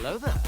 Hello there.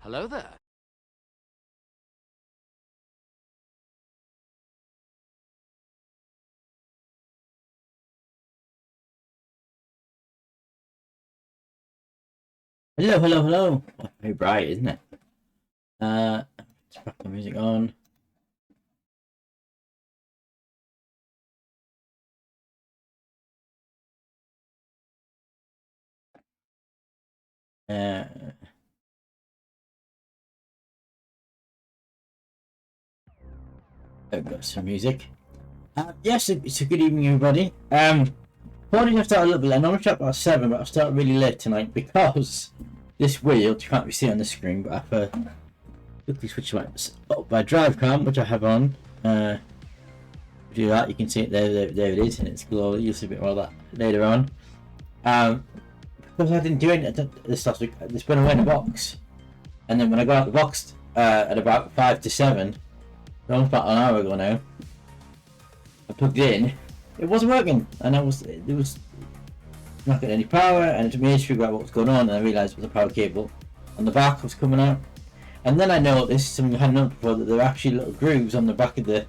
Hello there. Hello, hello, hello. Oh, very bright, isn't it? Let's put the music on. Uh, I've got some music. Yes, it's a good evening, everybody. Apologies, I started a little bit late. I normally start about 7, but I started really late tonight because this wheel, you can't really see on the screen, but I've quickly switched my drive cam, which I have on. Do that, you can see it there it is, and it's glowy. You'll see a bit more of that later on. Because I didn't do anything this last week, it's been away in a box. And then when I got out the box at about 5 to 7, almost about an hour ago now, I plugged it in, it wasn't working, and it was not getting any power, and it took me ages to figure out what was going on, and I realised it was a power cable on the back was coming out. And then I noticed, something I hadn't noticed before, that there were actually little grooves on the back of the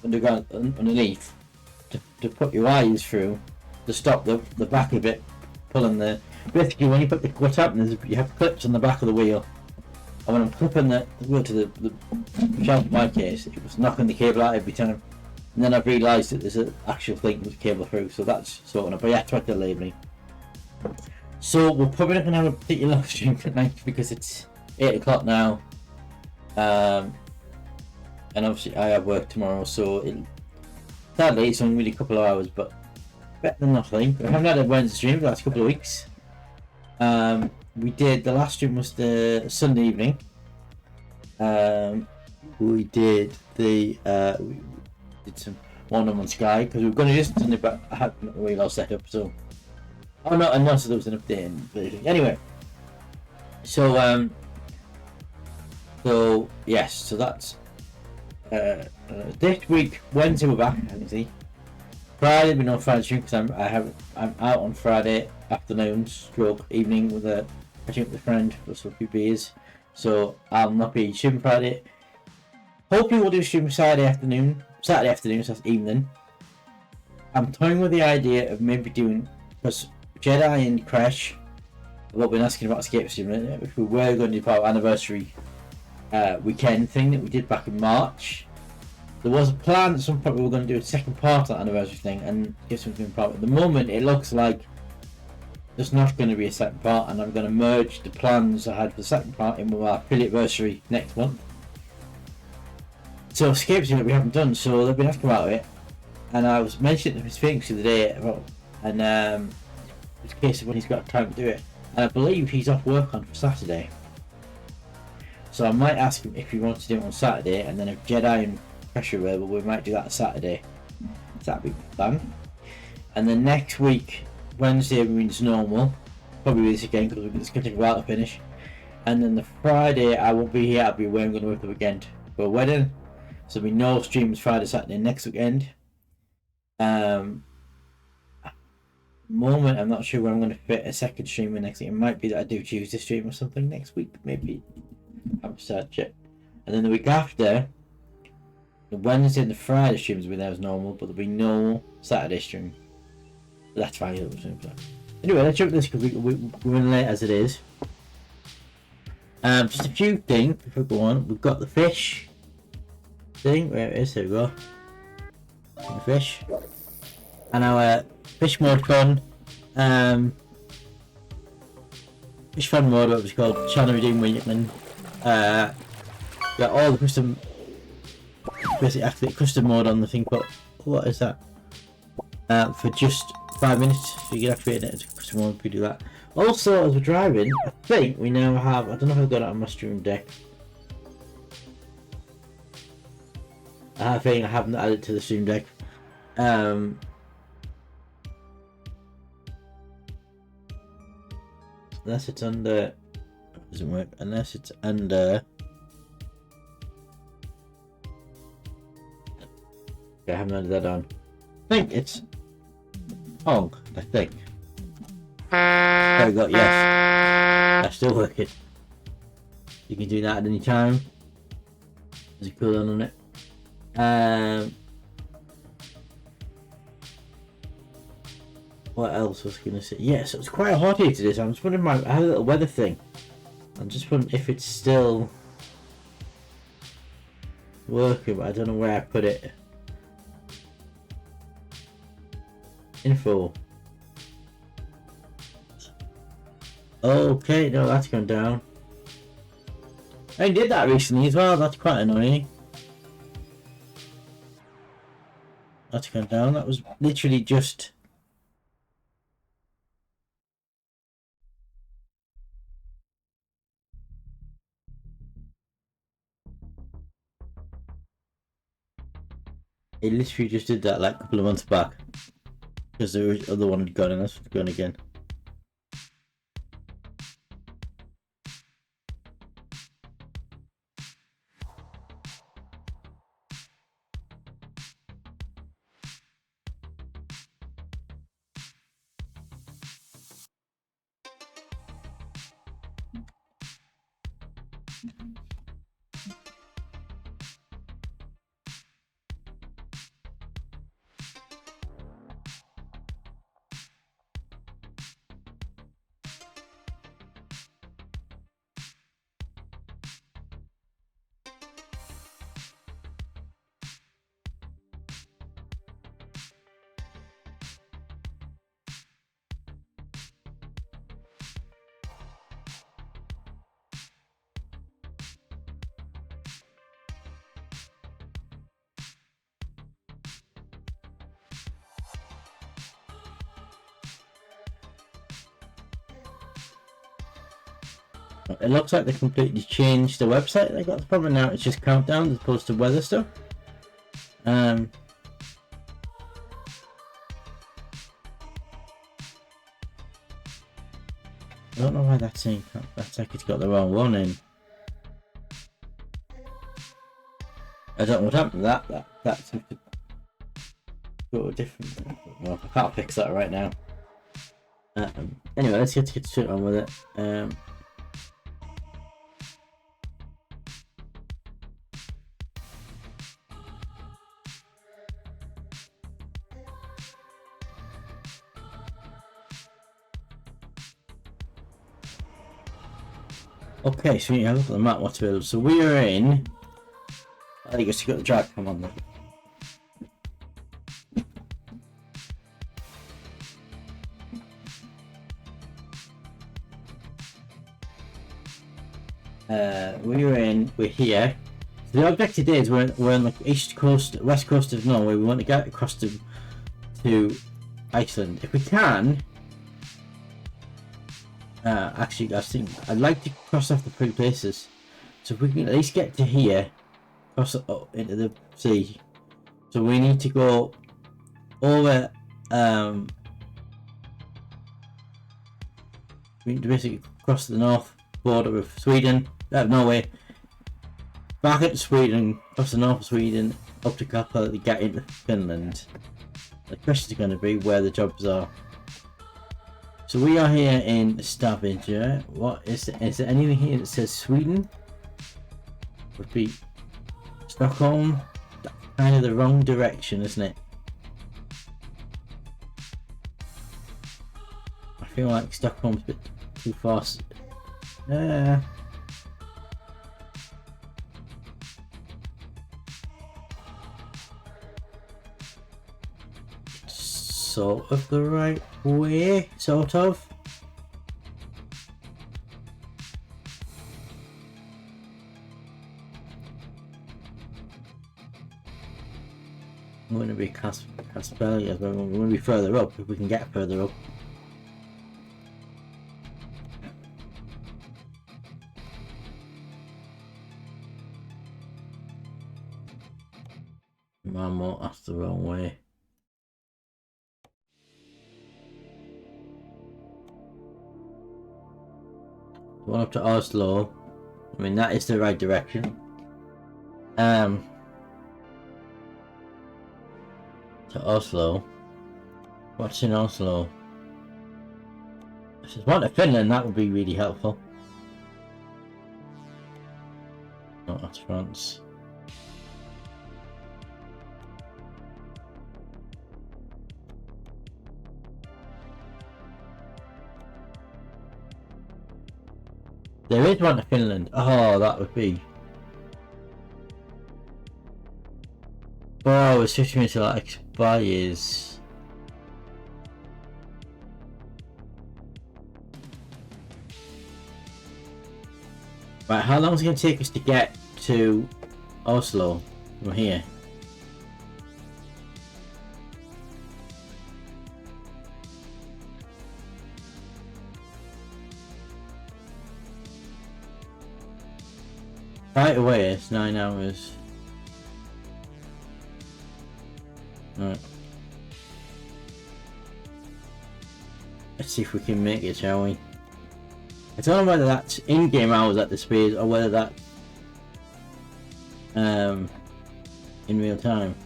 underground underneath to put your wires through to stop the back of it pulling the. Basically, when you put what happens is you have clips on the back of the wheel, and when I'm clipping the wheel to the shelf in my case, it was knocking the cable out every time. And then I've realised that there's an actual thing with the cable through, so that's sorting out. But yeah, try to delay me. So we're probably not going to have a particular live stream tonight because it's 8 o'clock now. And obviously I have work tomorrow, so sadly it's only really a couple of hours, but better than nothing. We haven't had a Wednesday stream for the last couple of weeks. We did, the last stream was the Sunday evening. We did some one-on-one Sky because we were going to just Sunday, but I had not really well set up. So, oh no, and also there was an update. Anyway, so yes, so that's this week. Wednesday we're back. Let me see. Friday we no Friday stream because I'm out on Friday afternoon, stroke evening with catching up with a friend for some few beers. So I'll not be streaming Friday. Hopefully we'll do a stream Saturday afternoon, so that's evening. I'm toying with the idea of maybe doing, because Jedi and Crash have all been asking about Escape Simulator, if we were going to do our anniversary weekend thing that we did back in March. There was a plan at some point we were going to do a second part of that anniversary thing and give something part. At the moment it looks like there's not going to be a second part, and I'm going to merge the plans I had for the second part in with our affiliate next month. So Escape Simulator we haven't done, so they've been asking about it, and I was mentioning to Miss Phoenix the other day about, and it's a case of when he's got time to do it, and I believe he's off work on Saturday. So I might ask him if he wants to do it on Saturday, and then if Jedi and Pressure but we might do that on Saturday. So that'd be fun. And then next week, Wednesday means normal. Probably this again because it's going to take a while to finish. And then the Friday I won't be here. I'll be away. I'm going to work the weekend for a wedding. So there'll be no streams Friday, Saturday next weekend. Moment I'm not sure where I'm going to fit a second stream in next week. It might be that I do Tuesday stream or something next week. Maybe. I haven't started yet. And then the week after, the Wednesday and the Friday streams will be there as normal, but there'll be no Saturday stream. But that's fine. Anyway, let's jump this because we're running late as it is. Just a few things before we go on. We've got the fish thing. Where it is, there we go. The fish. And our fish mode fun. Fish fun mode, what was called Channel Redeem Weekman. Got all the custom. Basically activate custom mode on the thing, but what is that? For just 5 minutes, so you can activate it as custom mode if you do that. Also, as we're driving, I think we now have, I don't know if I've got it on my stream deck. I think I haven't added it to the stream deck. Unless it's under, it doesn't work, unless it's under. I haven't added that on. I think it's Hong, I think. There we go, yes. That's still working. You can do that at any time. There's a cooldown on it. What else was I going to say? Yeah, so it's quite hot here today, so I'm just wondering, I have a little weather thing. I'm just wondering if it's still working, but I don't know where I put it. Info. Okay, no, that's gone down. I did that recently as well, that's quite annoying. That's gone down, that was literally just... It literally just did that like a couple of months back. Because the other one had gone and that's gone again. It looks like they completely changed the website. They got the problem now. It's just countdown as opposed to weather stuff. I don't know why that's saying. That's like it's got the wrong one in. I don't know what happened to that. That's a different thing. Well, I can't fix that right now. Anyway, let's get straight on with it. Okay, so you have a look at the map, what's available. So we are in... I think it's got the drag come on there. We're here. So the objective is we're on the west coast of Norway. We want to get across to Iceland. If we can... actually, I think I'd like to cross off the three places. So if we can at least get to here, cross it up into the sea. So we need to go over. We need to basically cross the north border of Sweden, Norway, back into Sweden, across the north of Sweden, up to Kappa to get into Finland. The question is going to be where the jobs are. So we are here in Stavanger. What is there anything here that says Sweden? Would be Stockholm. That's kind of the wrong direction, isn't it? I feel like Stockholm's a bit too fast. Sort of the right way, sort of. I'm going to be Caspelia, but we're going to be further up if we can get further up. Mamo, that's the wrong way. One up to Oslo. I mean, that is the right direction. To Oslo. What's in Oslo? If there's one to Finland, that would be really helpful. Oh, that's France. There is one to Finland. Oh, that would be. Oh, it's 50 minutes till that expires. Right, how long is it going to take us to get to Oslo from here? Right away, it's 9 hours. Right. Let's see if we can make it, shall we? I don't know whether that's in-game hours at the speed or whether that's in real time.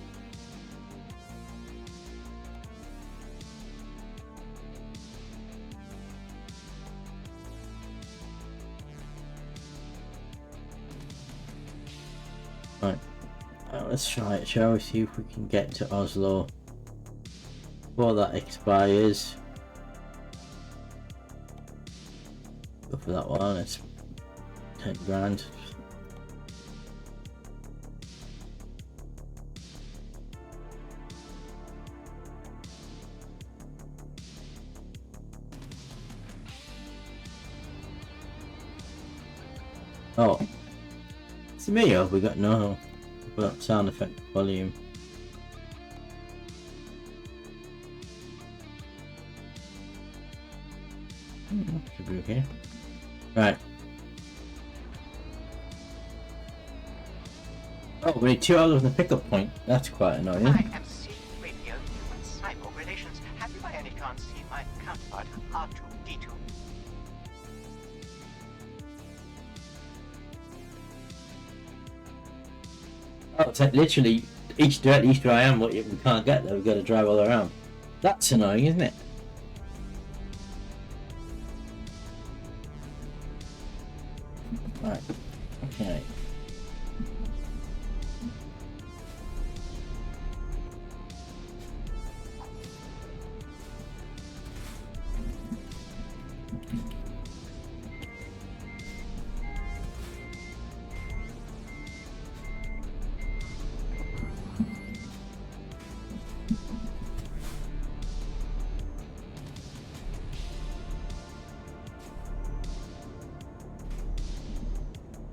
Right, let's try it, shall we? See if we can get to Oslo before that expires. Go for that one, it's 10 grand. Oh, it's me, or we got no sound effect volume. Should be okay. Right. Oh, we need 2 hours of the pickup point. That's quite annoying. I am seeing radio human cyber relations. Have you by any chance seen my counterpart, R2D2? Oh, it's like literally each where I am, we can't get there. We've got to drive all around. That's annoying, isn't it? Right. Okay.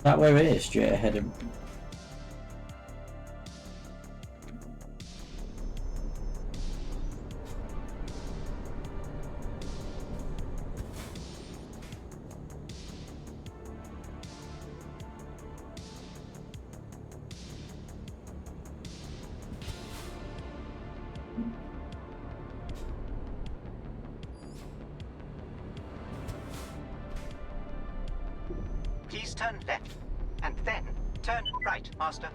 That where it is, straight ahead of. Please turn left, and then turn right, Master.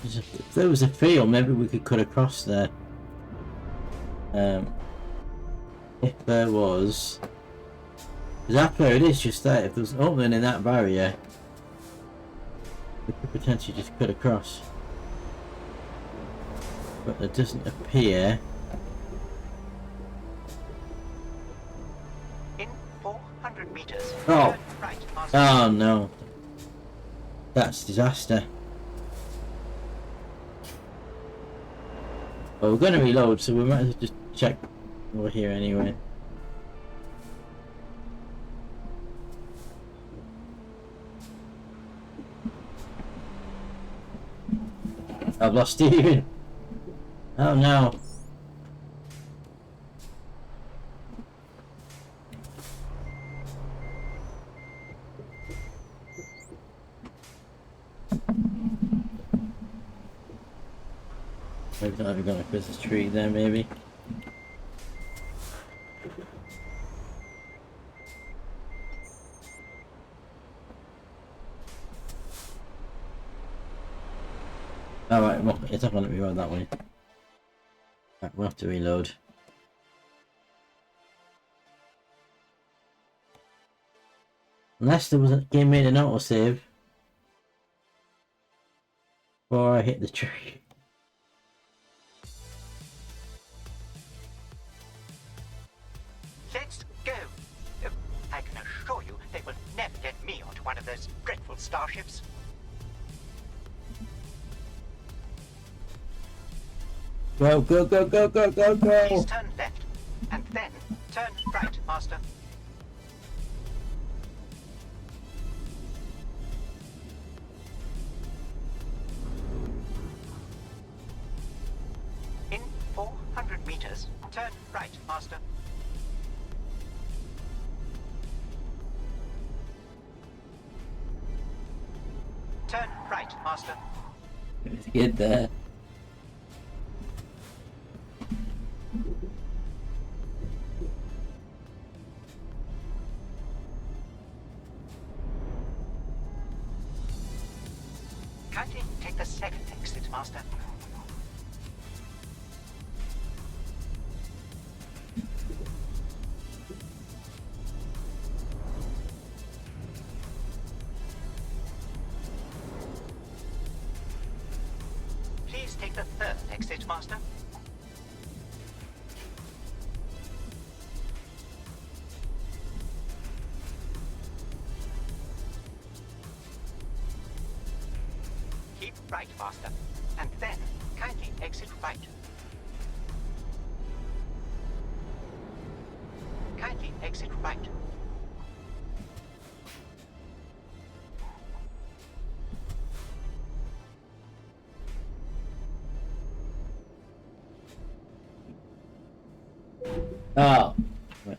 If there was a field, maybe we could cut across there. If there was. Because that's where it is, just there. If there was an opening in that barrier, we could potentially just cut across. But it doesn't appear. In 400 meters. Oh! Turn right, Master. Oh no. That's disaster. Well, we're going to reload, so we might as well just check over here anyway. I've lost Steven. Oh no. Maybe not even got a Christmas tree there, maybe. Alright, well, it's not going to be right that way. Right, we'll have to reload. Unless there was a game made an autosave before I hit the tree. Let's go. I can assure you they will never get me onto one of those dreadful starships. Go, go, go, go, go, go, Please go! turn left, and then turn right, Master. In 400 meters, turn right, Master. Turn right, Master. Let's get there. Kindly take the second exit, Master. Please take the third exit, Master. Keep right, Master, and then kindly exit right. Kindly exit right. Oh. Right.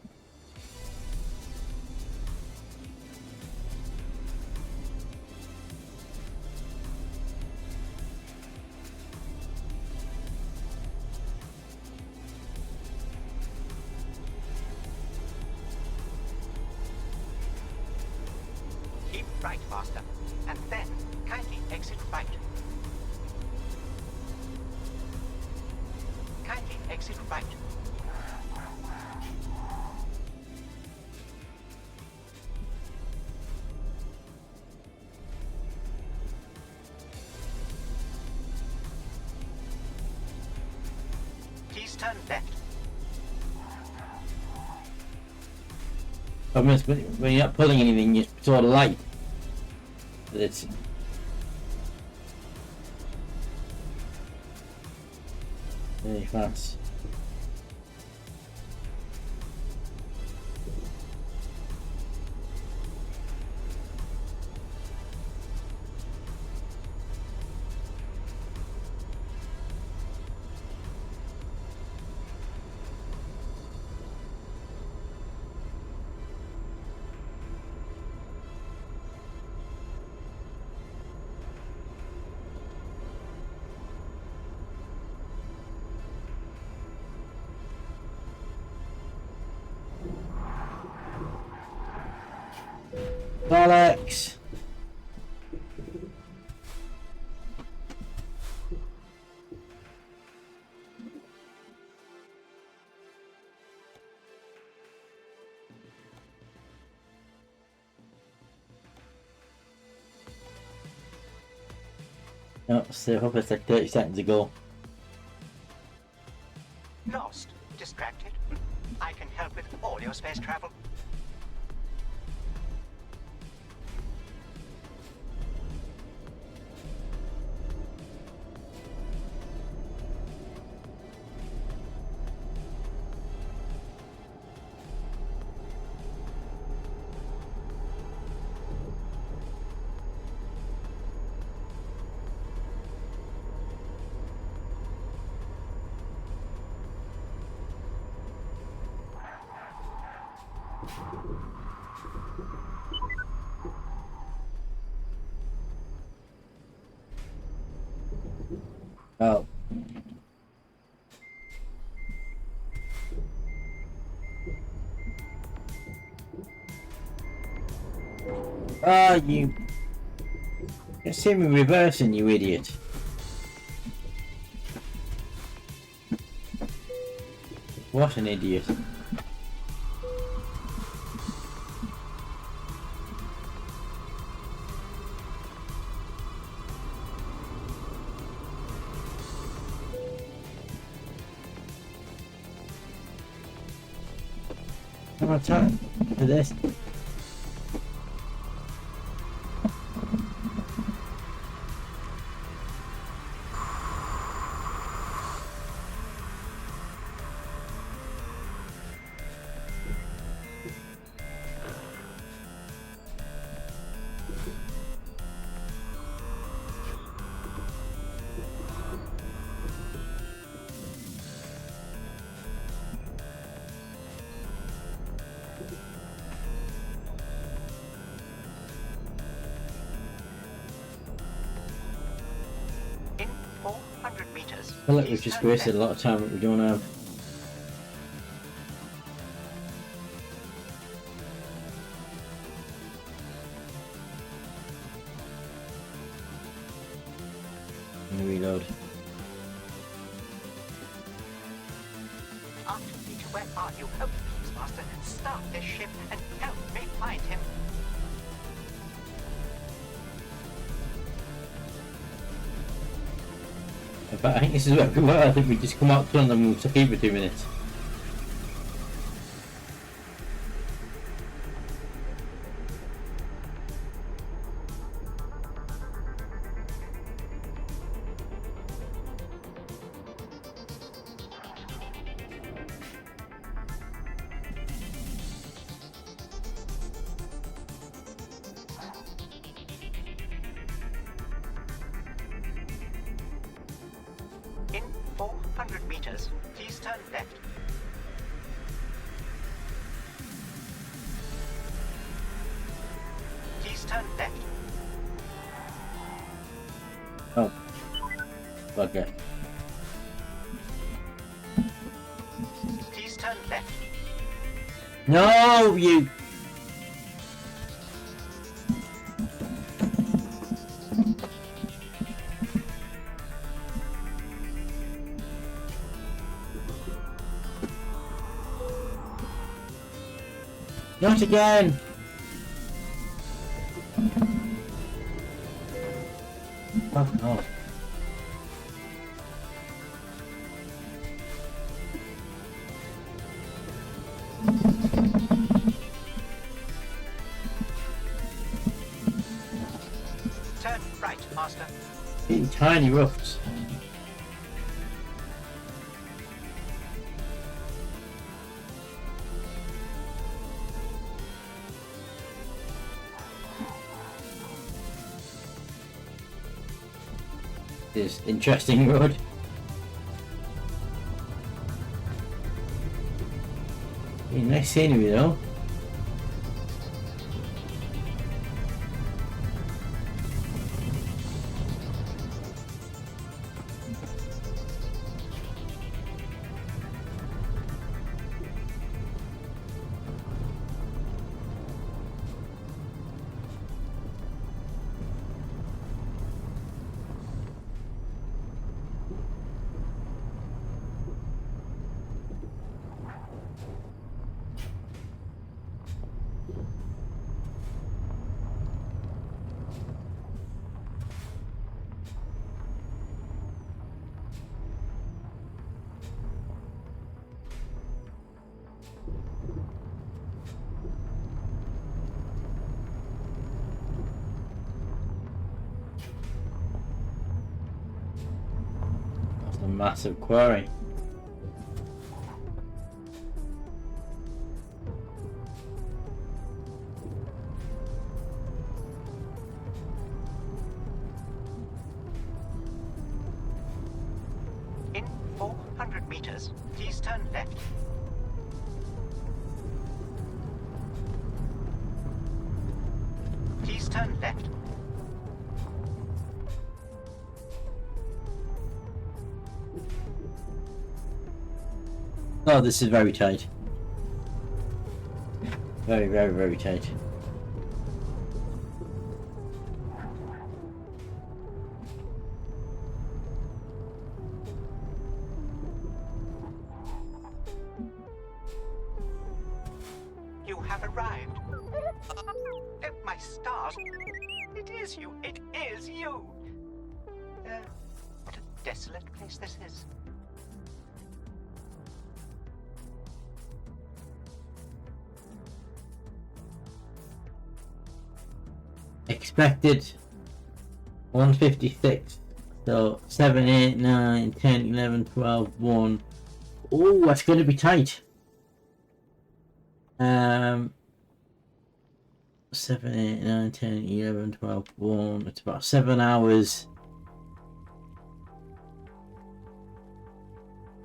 Keep right, Master, and then kindly exit right. Kindly exit right. Please turn left. I mean, when you're not pulling anything, you sort of light. But it's very fast. Bollocks! Oh, so I hope it's like 30 seconds ago. Lost? Distracted? I can help with all your space travel. Oh. Ah, you... You see me reversing, you idiot. What an idiot. Come on, time for this. In 400 meters. I feel like we've just wasted a lot of time that we don't have. I'm gonna reload. Archleader, where are you? Oh, please, Master, start this ship and help me find him. But I think this is where we were. I think we just come out to them and we'll keep for 2 minutes. In 400 meters, please turn left. Please turn left. Oh. Okay. Please turn left. No, you. Not again. Fuck off. Turn right, Master. Hitting tiny roughs. This interesting road. Nice scenery though. That's a massive quarry. In 400 meters, please turn left. Please turn left. Oh, this is very tight. Very, very, very tight. have arrived. Oh, my stars. It is you. It is you. What a desolate place this is. Expected 156. So 7, 8, 9, 10, 11, 12, 1. Oh, that's going to be tight. 7, 8, 9, 10, 11, 12, 1. It's about 7 hours.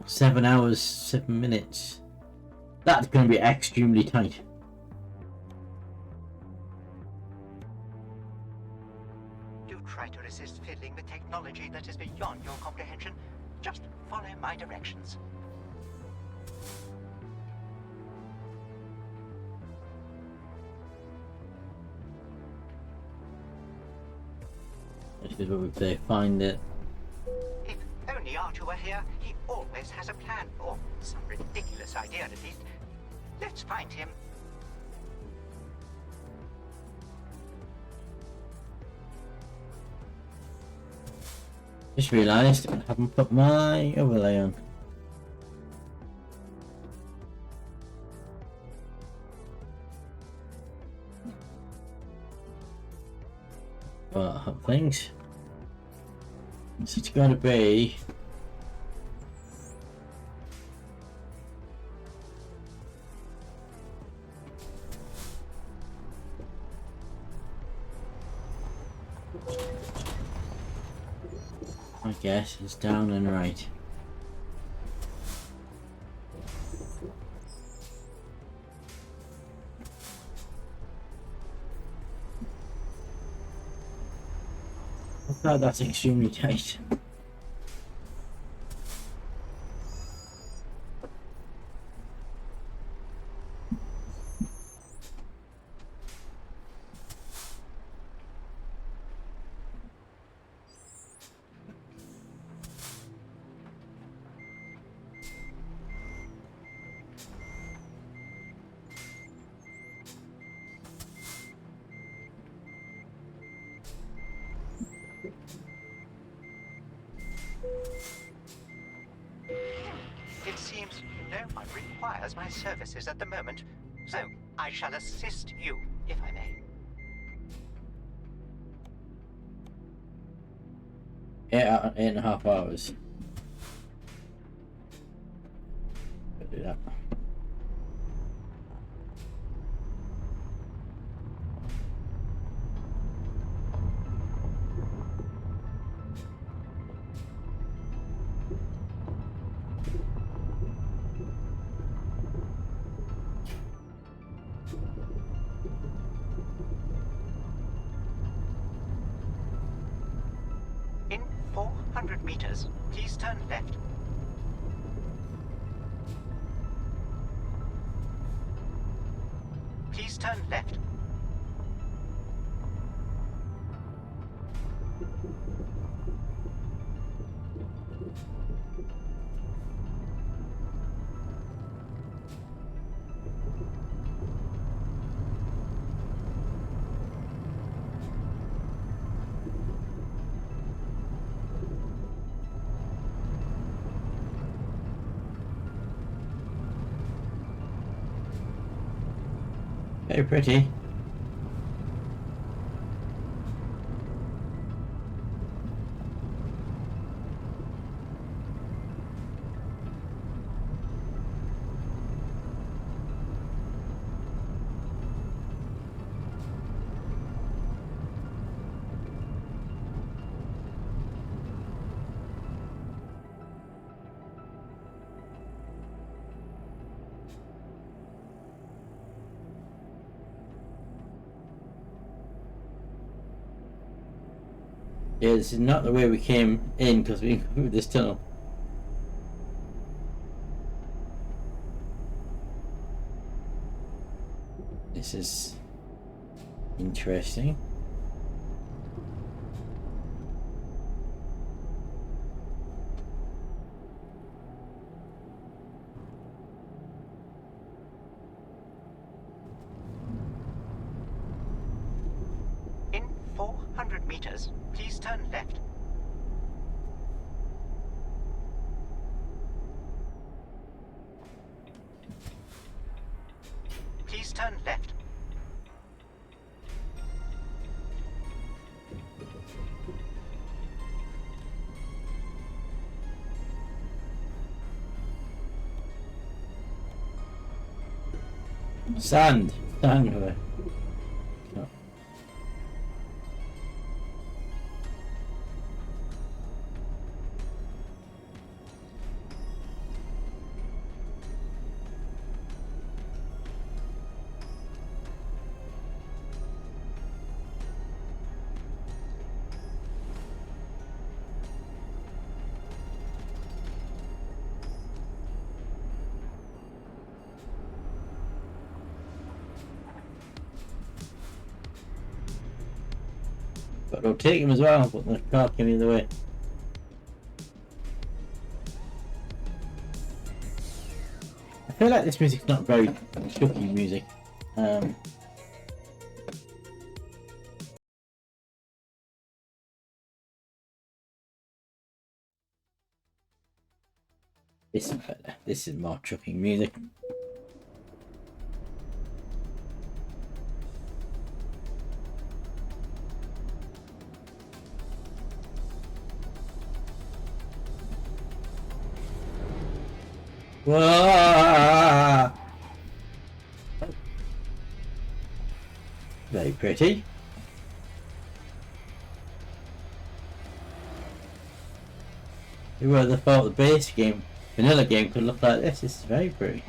7 hours, 7 minutes. That's going to be extremely tight. Do try to resist fiddling with technology that is beyond your comprehension. Just follow my directions. This is what we say, find it. If only Archer were here, he always has a plan, or some ridiculous idea at least. Let's find him. Just realised I haven't put my overlay on. Well, I have things. So it's going to be I guess it's down and right. I thought that's extremely tight. It seems no one requires my services at the moment, so I shall assist you, if I may. 8.5 hours. Do that. In 400 meters, please turn left. Please turn left. Very pretty. Yeah, this is not the way we came in because we moved this tunnel. This is interesting. meters, please turn left. Please turn left. Sand. Sand. No. But rotate him as well, but the car came the other way. I feel like this music's not very chucky music. This is better. This is more chucking music. Whoa! Very pretty. Who would have thought the base game, vanilla game, could look like this? This is very pretty.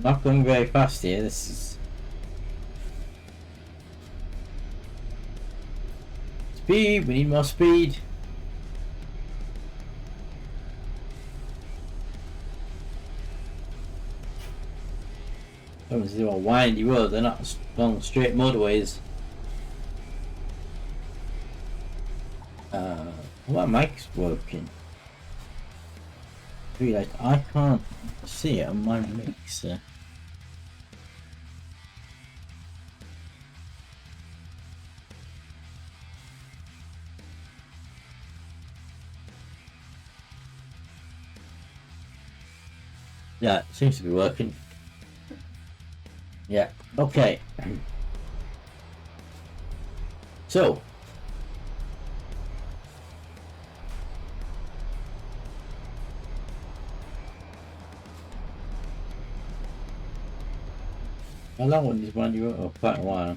Not going very fast here. This is speed. We need more speed. These are all windy roads. They're not long straight motorways. My mic's working. I realised I can't see it on my mixer. Yeah, it seems to be working. Yeah, okay. So, how long was this one you wrote? Oh, quite a while.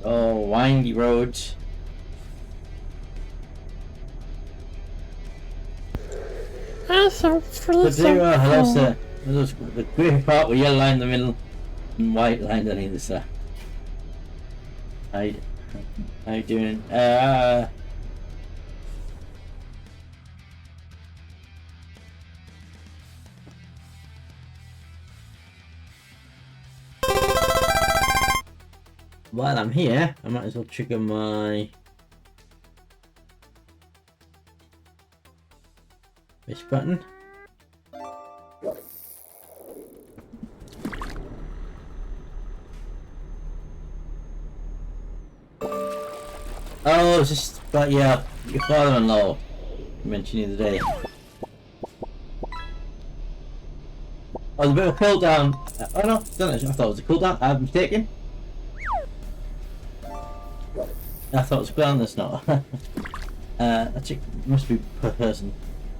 Oh, windy roads. Also, But there are, hello sir. There's the grey part with yellow line in the middle and white line on either side. How you doing? While I'm here, I might as well trigger my this button. Oh, it's just but yeah, your father-in-law you mentioned the other day. Oh, there's a bit of a cooldown. Oh no, I thought it was a cooldown. I'm mistaken. I thought it was cooldown. That's not. Actually, must be per person.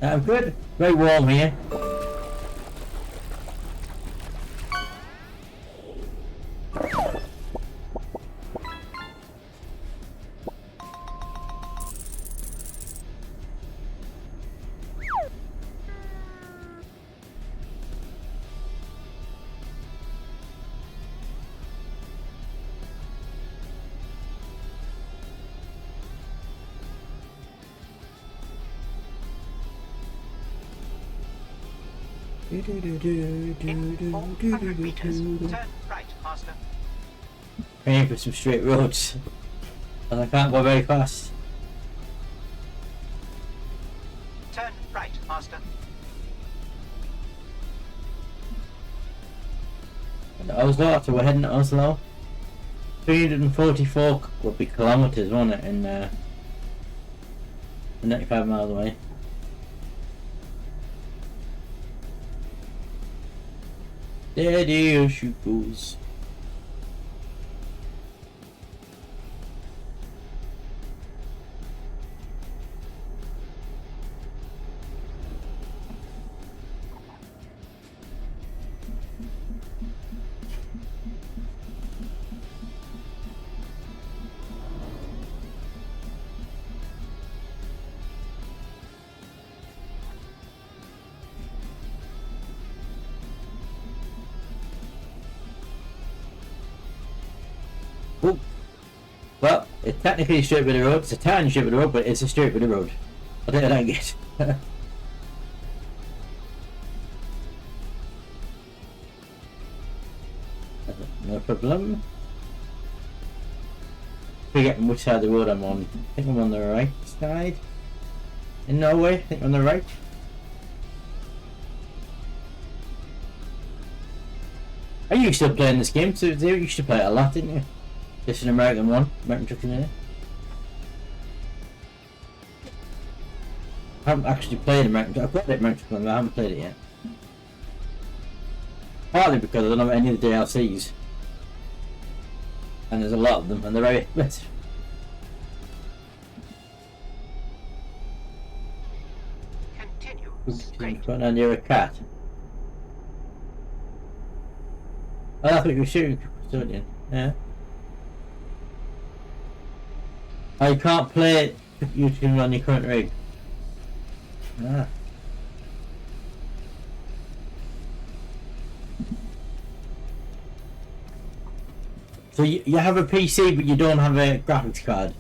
I'm good. Very warm here. In 400 meters, turn right, Master. Aiming for some straight roads, and I can't go very fast. Turn right, Master. And Oslo, after we're heading to Oslo, 344 would be kilometers, won't it? In 95 miles away. There the she goes. Oh. Well, it's technically a straight bit of road. It's a tiny straight bit of road, but it's a straight bit of road. I think I don't get. No problem. Forgetting which side of the road I'm on. I think I'm on the right side. In Norway, I think I'm on the right. Are you still playing this game? So you used to play it a lot, didn't you? This is an American one, American Truck Simulator. I haven't actually played American Truck. I've got the American Truck Simulator, but I haven't played it yet. Partly because I don't have any of the DLCs. And there's a lot of them, and they're very expensive. Continue In straight. front and you're a cat. Oh, I thought you were shooting custodian. Yeah. Oh, you can't play YouTube on your current rig. Ah. So you have a PC but you don't have a graphics card?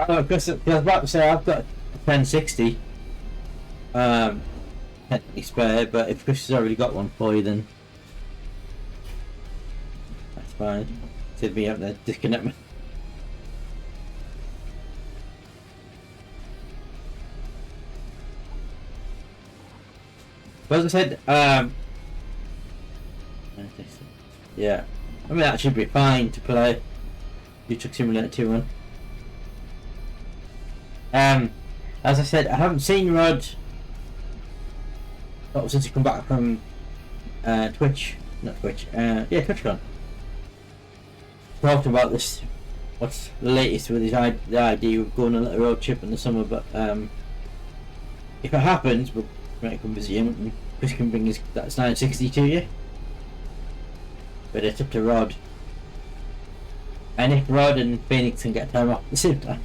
Oh, because I was about to say I've got a 1060. Technically spare, but if Chris has already got one for you, then that's fine. Save me having to disconnect me. But as I said, yeah, I mean that should be fine to play. You took Simulator 2 on. As I said, I haven't seen Rod Not since you come back from Twitch, not Twitch, yeah, TwitchCon. Talked about this. What's the latest with his the idea of going on a little road trip in the summer? But if it happens, we'll make come visit him. And Chris can bring his that's 960 to you. But it's up to Rod. And if Rod and Phoenix can get time off at the same time.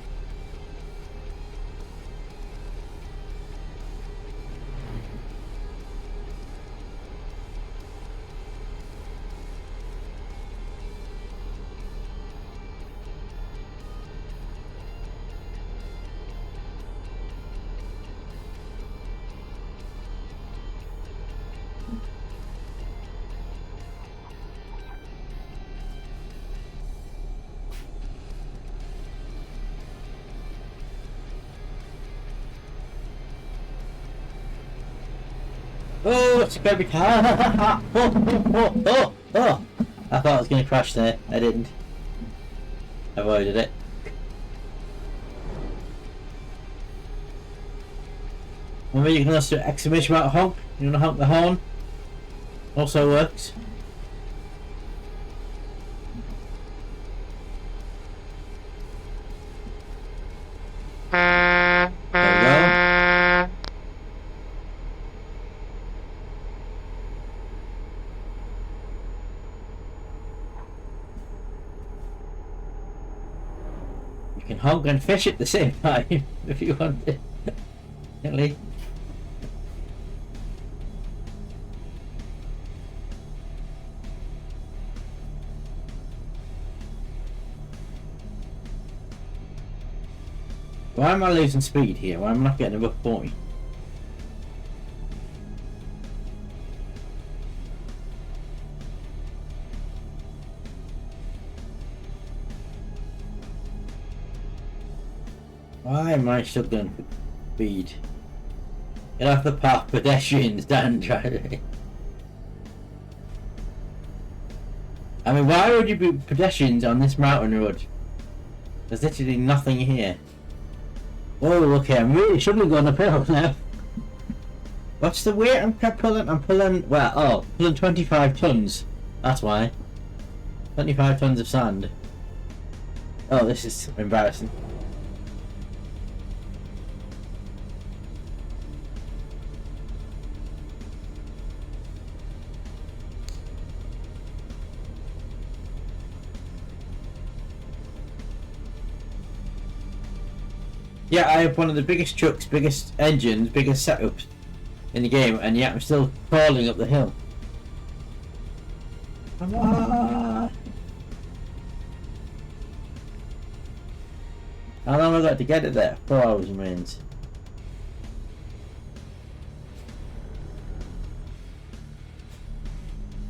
Oh, it's a baby car! Oh! I thought I was going to crash there. I didn't. Avoided it. Remember, you can also do exclamation mark honk. You want to honk the horn? Also works. There we go. You can honk and fish at the same time if you want to. Really? Why am I losing speed here? Why am I not getting above 40? Why am I struggling for speed? Get off the path, pedestrians, Dan driving. I mean, why would you be pedestrians on this mountain road? There's literally nothing here. Oh, okay, I'm really struggling going uphill now. What's the weight I'm pulling? I'm pulling, well, oh, pulling 25 tons. That's why. 25 tons of sand. Oh, this is embarrassing. Yeah, I have one of the biggest trucks, biggest engines, biggest setups in the game, and yet I'm still crawling up the hill. Come on! How long have I got to get it there? 4 hours remains.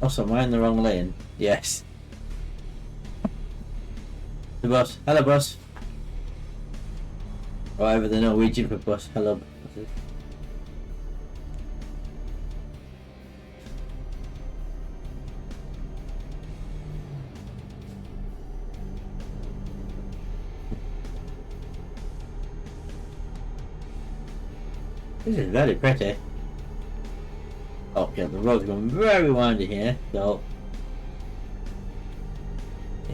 Also, am I in the wrong lane? Yes. The bus. Hello, bus. Whatever the Norwegian for bus. Hello. This is very pretty. Oh yeah, the road's going very windy here, so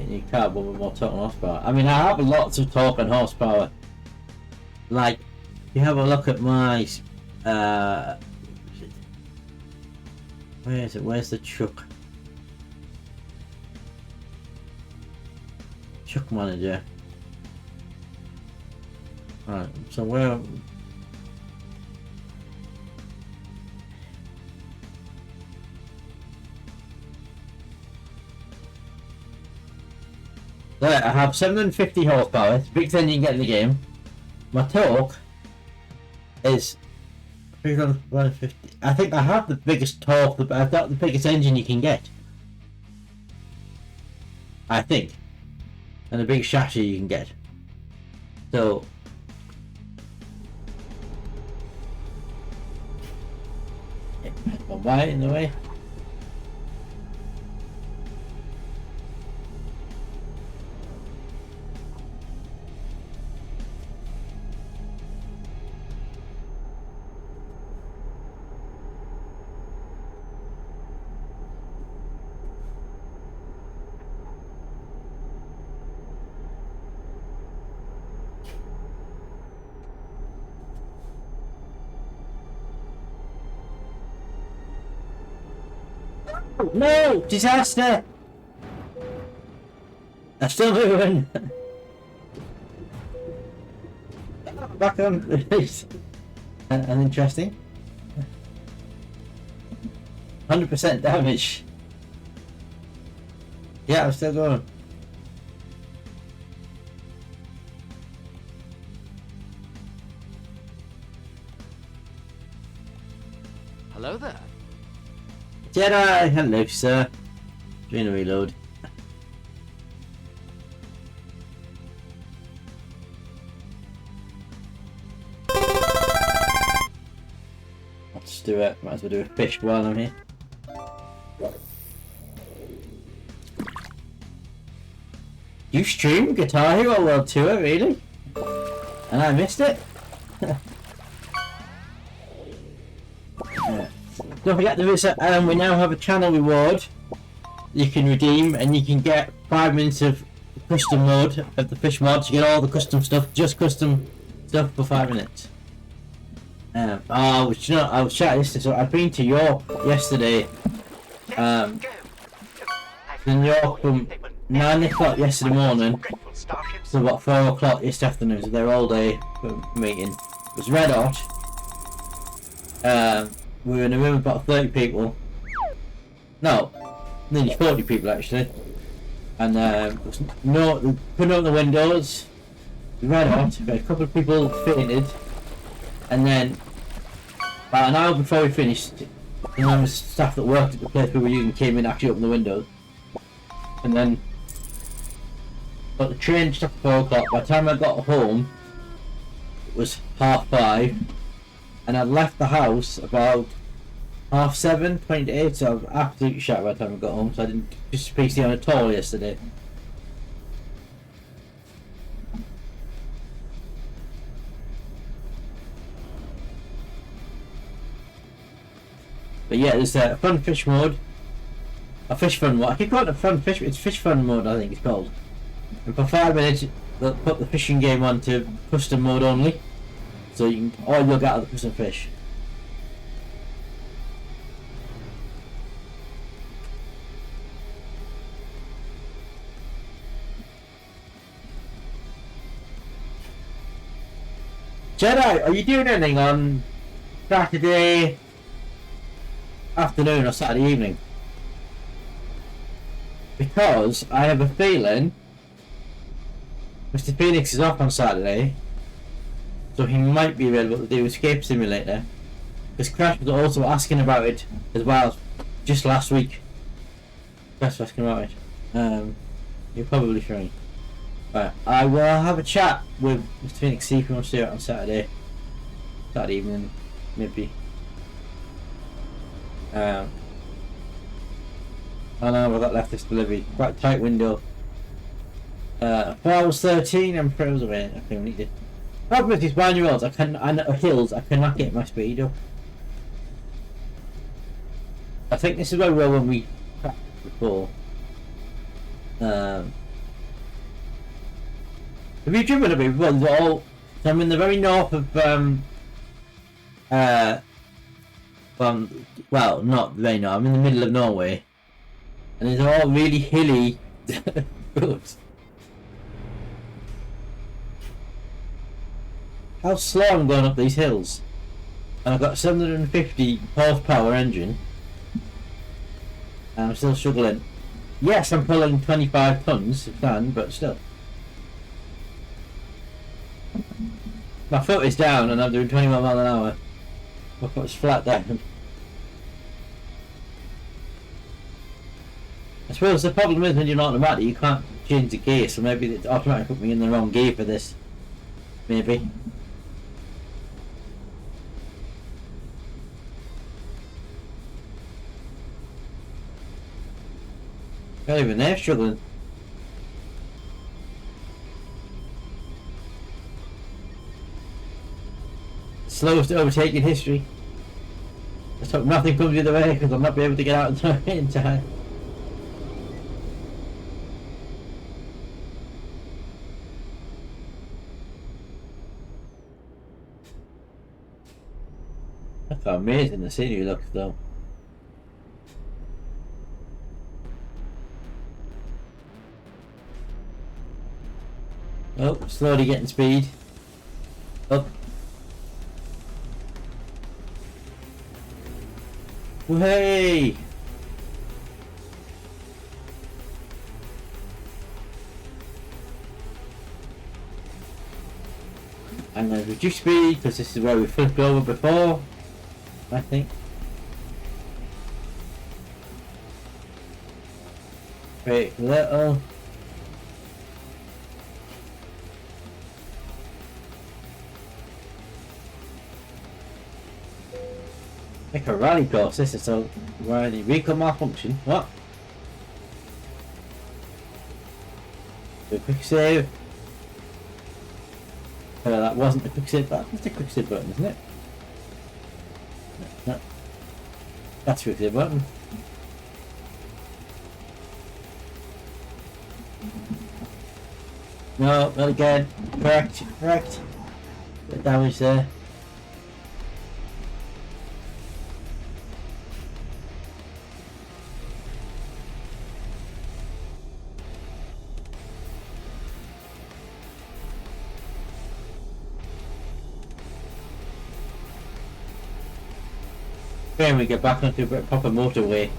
you can't with more torque and horsepower. I mean, I have lots of torque and horsepower. Like, if you have a look at my where is it? Where's the truck? Truck manager. Right, so where? There, I have 750 horsepower. It's the biggest engine you can get in the game. My torque is 350. I think I have the biggest torque, but I've got the biggest engine you can get. I think. And the biggest chassis you can get. So. Why in the way? No! Disaster! I'm still moving! Back on. And interesting. 100% damage. Yeah, I'm still going. Hello there. Jedi! Hello, sir. Doing a reload. Let's do it. Might as well do a fish while I'm here. You stream Guitar Hero World Tour, really? And I missed it? Yeah. Don't forget to visit, we now have a channel reward you can redeem, and you can get 5 minutes of custom mode of the fish mod. You get all the custom stuff, just custom stuff for 5 minutes. You know, I was chatting this, so I've been to York yesterday. In York from 9 o'clock yesterday morning to about 4 o'clock this afternoon, so they're all day meeting. It was red hot. We were in a room with about 30 people. No, nearly 40 people actually. And there was no, putting up the windows, red hot, a couple of people fainted. And then, about an hour before we finished, the member of staff that worked at the place we were using came in, actually opened the windows. And then, but the train just after 4 o'clock. By the time I got home, it was 5:30, and I left the house about 7:30, 20 to 8, so I was absolutely shattered by the time I got home, so I didn't just PC on at all yesterday. But yeah, there's a fun fish mode. A fish fun mode. I keep calling it fun fish, it's fish fun mode I think it's called. And for 5 minutes they'll put the fishing game on to custom mode only. So you can, all you'll get are the custom fish. Jedi, are you doing anything on Saturday afternoon or Saturday evening? Because I have a feeling Mr. Phoenix is off on Saturday, so he might be available to do Escape Simulator. Because Crash was also asking about it as well, just last week. Crash was asking about it. You're probably free. Right, I will have a chat with Mr. Phoenix, see if he wants to do it on Saturday evening, maybe. I know I've got left this delivery, quite a tight window. 4 hours 13, I'm frozen away. I couldn't need it. Problem with these 1-year-olds, hills, I cannot get my speed up. I think this is where we were when we crashed before. Have you driven a bit? Well, I'm in the very north of well, not very north. I'm in the middle of Norway, and these are all really hilly roads. How slow I'm going up these hills, and I've got a 750 horsepower engine, and I'm still struggling. Yes, I'm pulling 25 tons of sand, but still. My foot is down and I'm doing 21 miles an hour. My foot's flat down. I suppose the problem is when you're not automatic, you can't change the gear, so maybe the automatic put me in the wrong gear for this. Maybe. Not even they're struggling. Slowest to overtake in history. Let's hope nothing comes the other way, because I'll not be able to get out in time. Look how amazing the scenery looks though. Oh, slowly getting speed. Up. Hey! I'm going to reduce speed because this is where we flipped over before, I think. Wait, little. Make a rally course, this is so rally vehicle malfunction. What? Do a quick save. That wasn't a quick save button, that's a quick save button, isn't it? No. That's a quick save button. No, not again. Correct, correct. Bit damage there. Then we get back onto a proper motorway.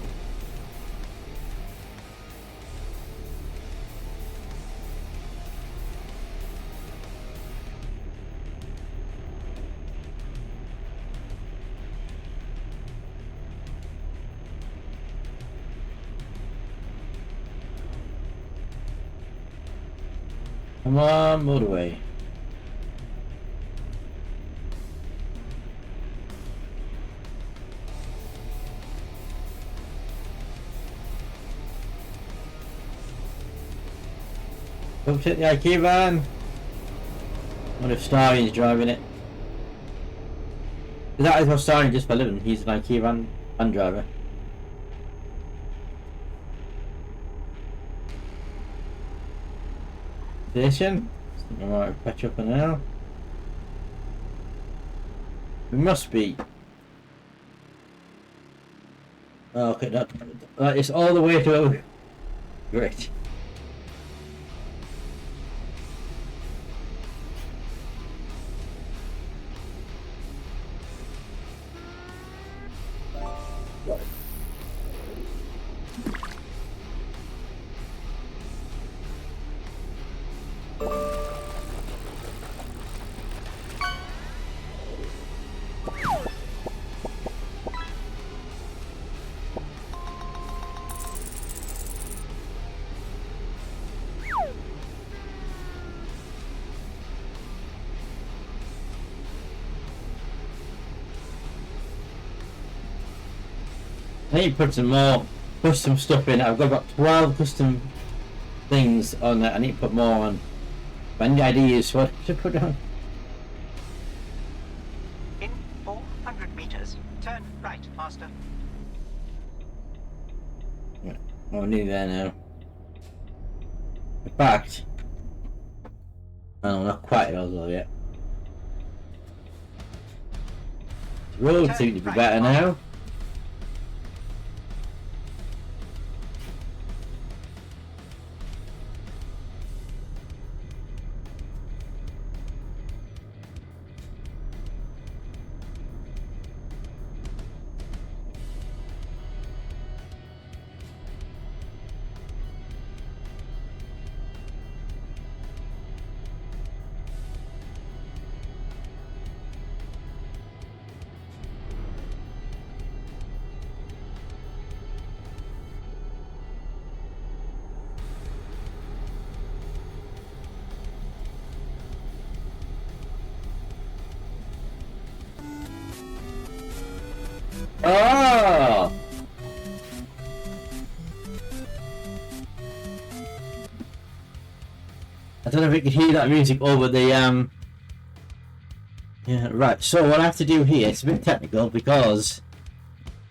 Come on, motorway. Don't take the IK van. What if Starry's driving it? That is what Starry just for a living. He's an IK van driver. Station. I might patch up an now. We must be. Oh, okay, that is all the way to. Great. I need to put some more custom stuff in. I've got about 12 custom things on that. I need to put more on. But any ideas what to put on? In 400 meters, turn right, Master. Yeah, we're nearly there now. In fact, no, not quite at all yet. The road seems to be better now. Oh! I don't know if you can hear that music over the Yeah, right. So what I have to do here, it's a bit technical because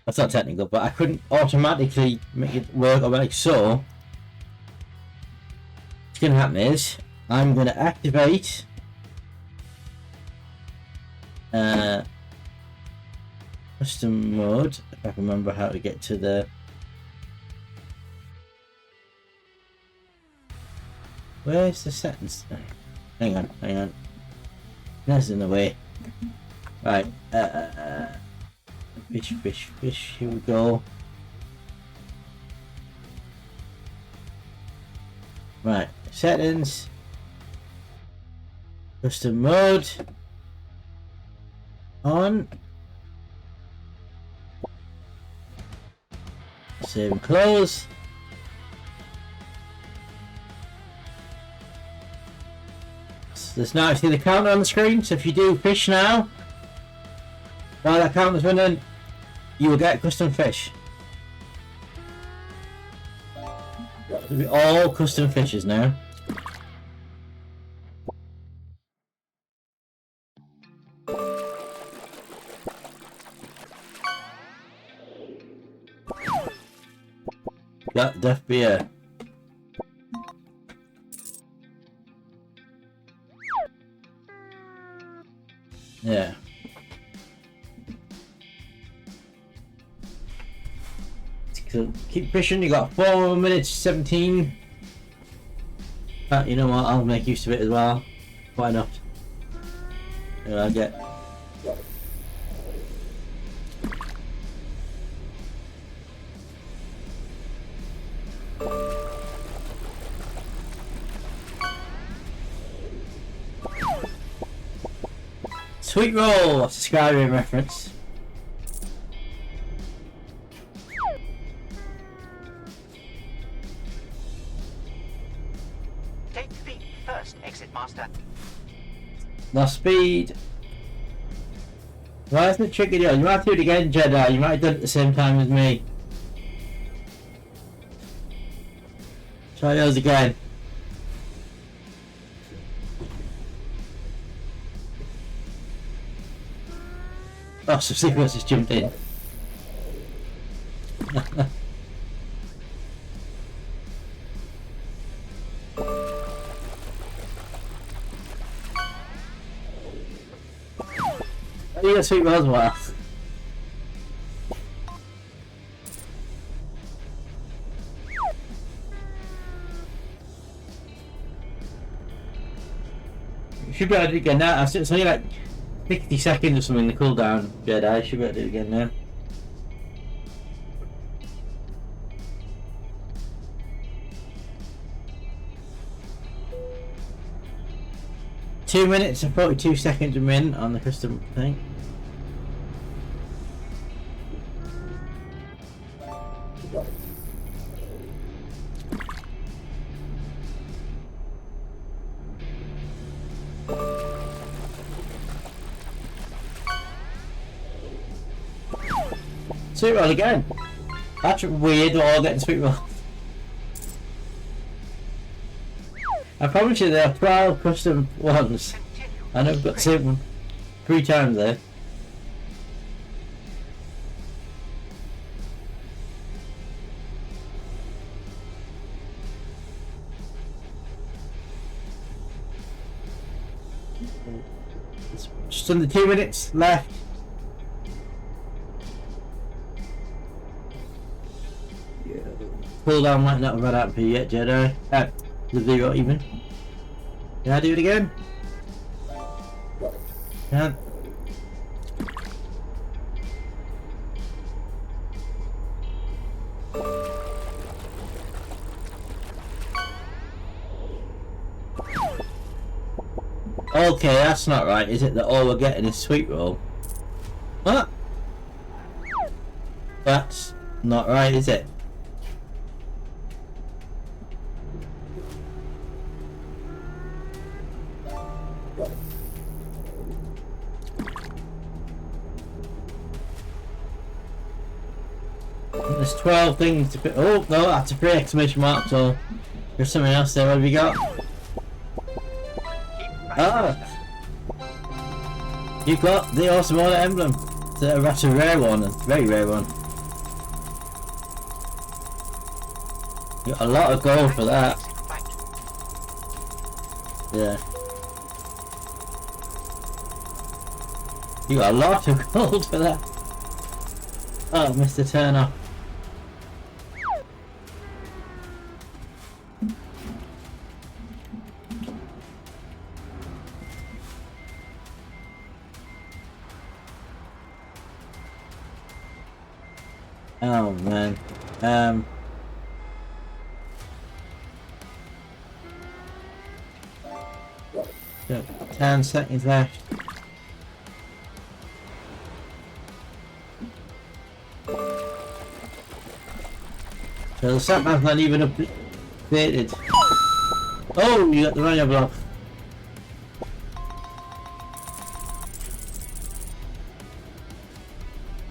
that's not technical, but I couldn't automatically make it work automatically. So what's gonna happen is I'm gonna activate custom mode, if I can remember how to get to the where's the settings? Hang on. That's in the way. Right. Fish. Here we go. Right. Settings. Custom mode. On. Save and close. There's now see the counter on the screen, so if you do fish now, while that counter's running, you will get custom fish. It'll be all custom fishes now. That def beer. Yeah. So keep fishing, you got 4 minutes 17. But you know what, I'll make use of it as well. Why not? I'll get. Sweet roll! That's a Skyrim reference. Take the first exit, Master. Lost speed. Why isn't it tricky deal? You might have to do it again, Jedi. You might have done it at the same time as me. Try those again. Oh, so Sequence just jumped in. You got Sweet Rolls well. You should be able to do it again now. It's only like 60 seconds or something, the cooldown, Jedi. Should be able to do it again now. Two minutes and 42 seconds remain on the custom thing. Sweet roll again. That's weird, we're all getting sweet roll. I promise you there are 12 custom ones. I know I've got the same one 3 times there. It's just under 2 minutes left. Cooldown might not have run out for you yet, Jedi. The 0 even. Can I do it again? Yeah. Okay, that's not right, is it? That all we're getting is sweet roll. What? That's not right, is it? There's 12 things to put. Oh no, that's a 3 exclamation mark. So there's something else there. What have we got? Ah, you've got the awesome order emblem. That's a rare one, a very rare one. You got a lot of gold for that. Yeah. You got a lot of gold for that. Oh, Mr. Turner. Oh man. 10 seconds left. So the sat map's not even updated. Oh, you got the radio block.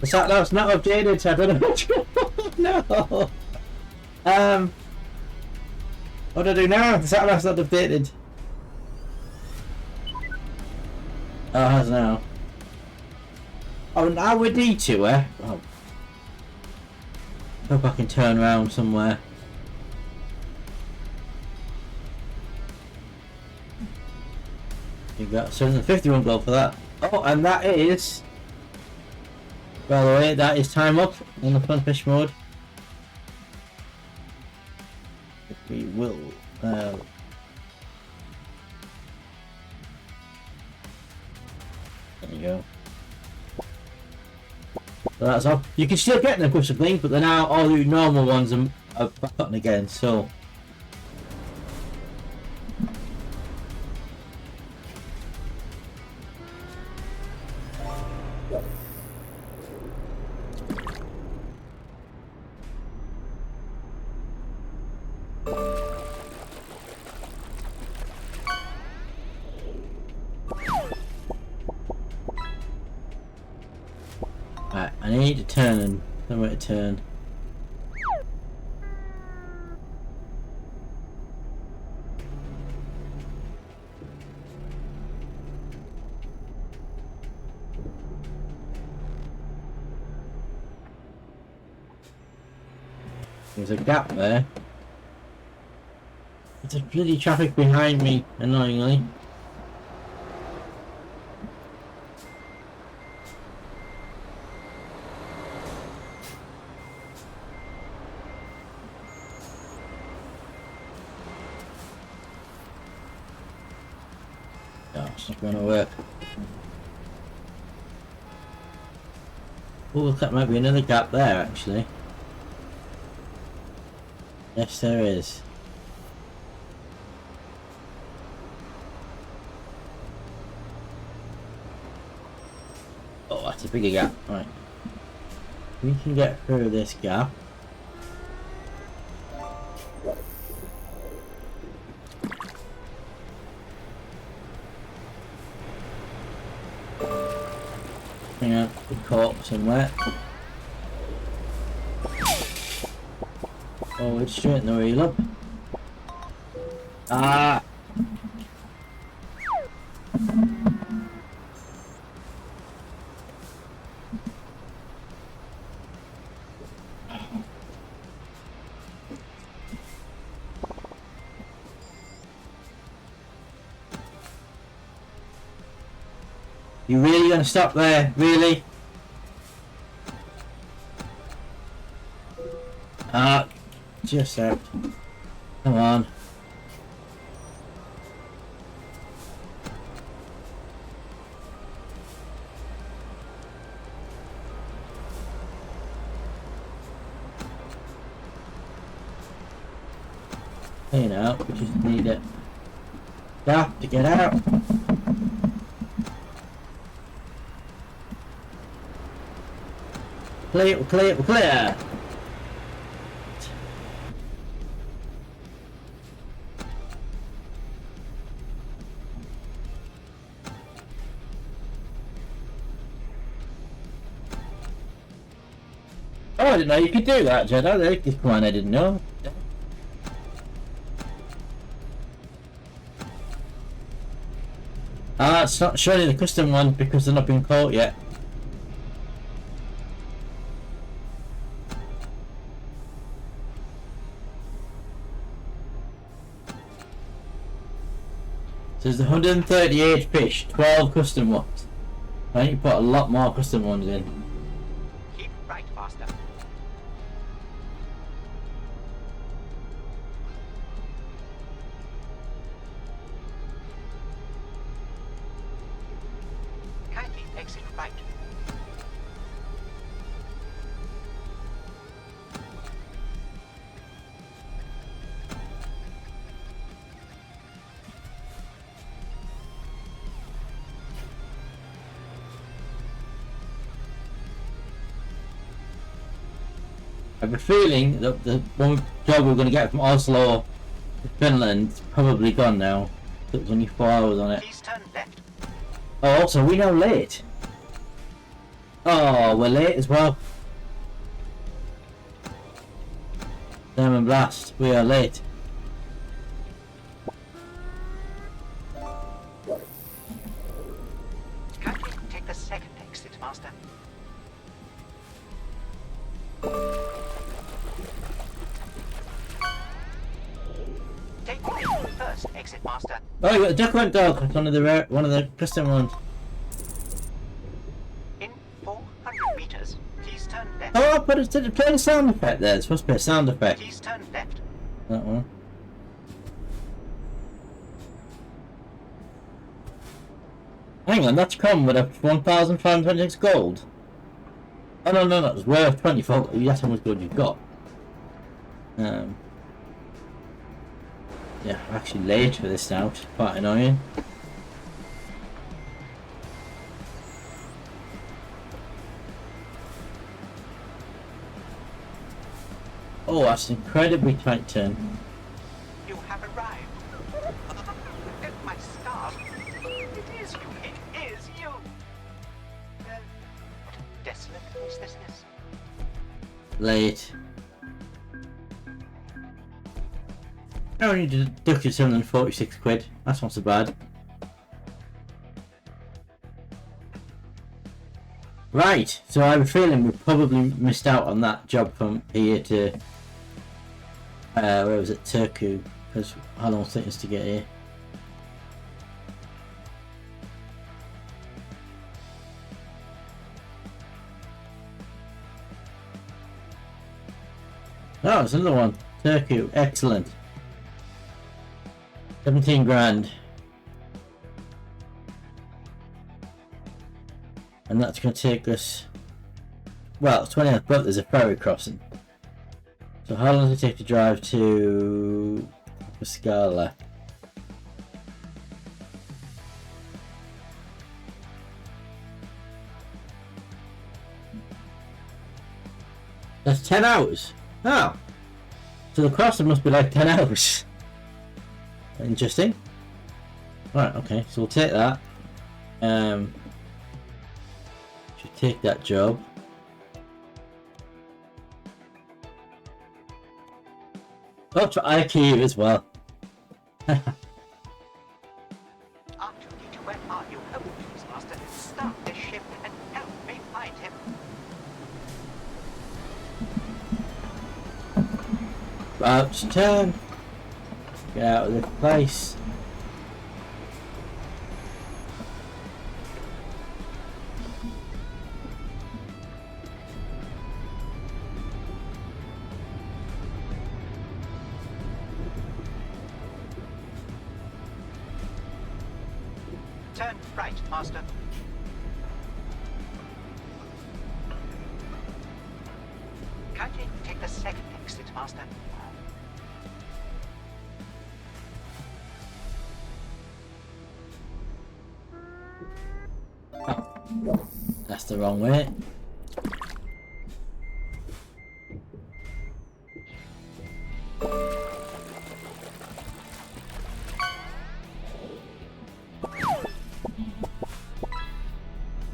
The sat nav's not updated, so I don't know which one. No. What do I do now? The sat nav's not updated. Oh, it has now. Oh, now we're D2, eh? Oh. Hope I can turn around somewhere. You got 751 gold for that. Oh, and that is... By the way, that is time up in the fun fish mode. We will... there you go. So that's all. You can still get them push the blink, but they're now all the normal ones are back on again, so... Right, I need to turn and somewhere to turn. There's a gap there. There's a bloody traffic behind me, annoyingly. Oh, it's not going to work. Oh, look, that might be another gap there, actually. Yes, there is. Oh, that's a bigger gap. Right. We can get through this gap. Hang on, the corpse somewhere. Oh, it's straighten the wheel up. Ah! You really gonna stop there? Really? Ah, just out. Come on. You know, we just need it. Stop to get out. Clear, clear, clear. Oh, I didn't know you could do that, Jedi. This one I didn't know. Ah, it's not showing the custom one because they're not been caught yet. So there's 138 fish, 12 custom ones. I think you put a lot more custom ones in. Keep right faster. Kindly exit right. I have a feeling that the one job we're going to get from Oslo to Finland is probably gone now. It was only 4 hours on it. Please turn left. Oh, also, we're now late. Oh, we're late as well. Diamond Blast, we are late. Kindly take the second exit, Master. Take the first exit, Master. Oh, you got a document dog. It's one of the custom ones. In 400 meters, please turn left. Oh, but it's playing a sound effect there. It's supposed to be a sound effect. Please turn left. That one. Hang on, that's come with a 1,526 gold. Oh no, that was worth 24. That's how much gold you've got. Yeah, I'm actually late for this now, which is quite annoying. Oh, that's an incredibly tight turn. You have arrived. My stars. It is you. It is you. Desolate is this? Late. I only deducted 746 quid. That's not so bad. Right, so I have a feeling we probably missed out on that job from here to where was it, Turku? Because how long does it take us to get here? Oh, there's another one. Turku, excellent. 17 grand. And that's going to take us, well, it's 20 minutes, but there's a ferry crossing. So how long does it take to drive to Scala? That's 10 hours. Oh. So the crossing must be like 10 hours. Interesting. Right, okay, so we'll take that. Should take that job. Oh, to IKEA as well. R2D2, where are you? Oh, please, Master, stop this ship and help me find him. About turn. Get out of this place. Turn right, Master. Kindly take the second exit, Master. Oh, that's the wrong way.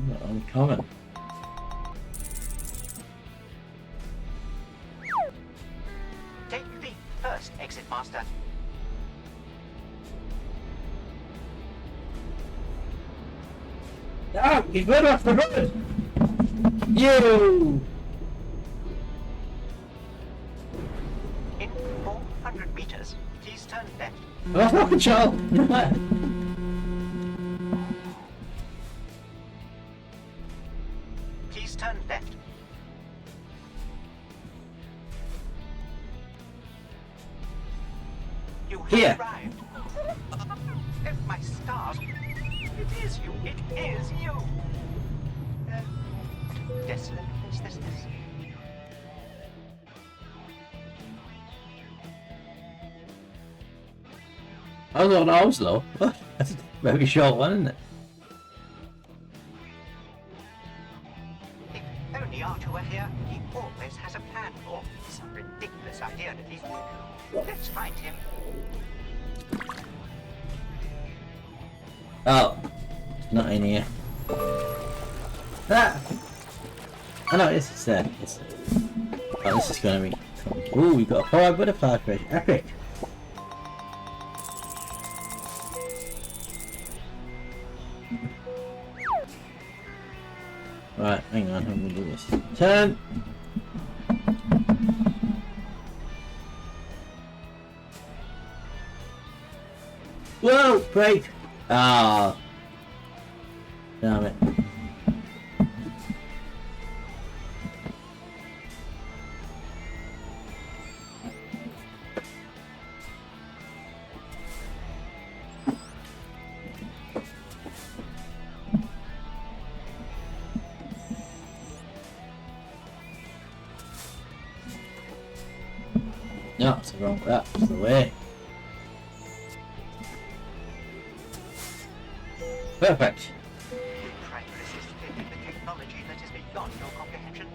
Not uncommon. Take the first exit, Master. Ah, he's right off the road! You! In 400 meters, please turn left. Oh, fucking child! Please turn left. You have Here. arrived. Oh, my stars. It is you. It is you. Desolate is this. I was on Oslo. What? That's a very short one, isn't it? If only Archer were here, he always has a plan for. marvelous idea, at least. Let's find him. Oh, not in here. Ah! Oh no, this is there. Oh, this is gonna be. Ooh, we got a 4 butterfly fish. Epic. Right, hang on, I'm gonna do this. Turn! Whoa! Break! Ah. Damn it. No, it's the wrong. That's the way. Perfect. Try to resist building the technology that is beyond your comprehension.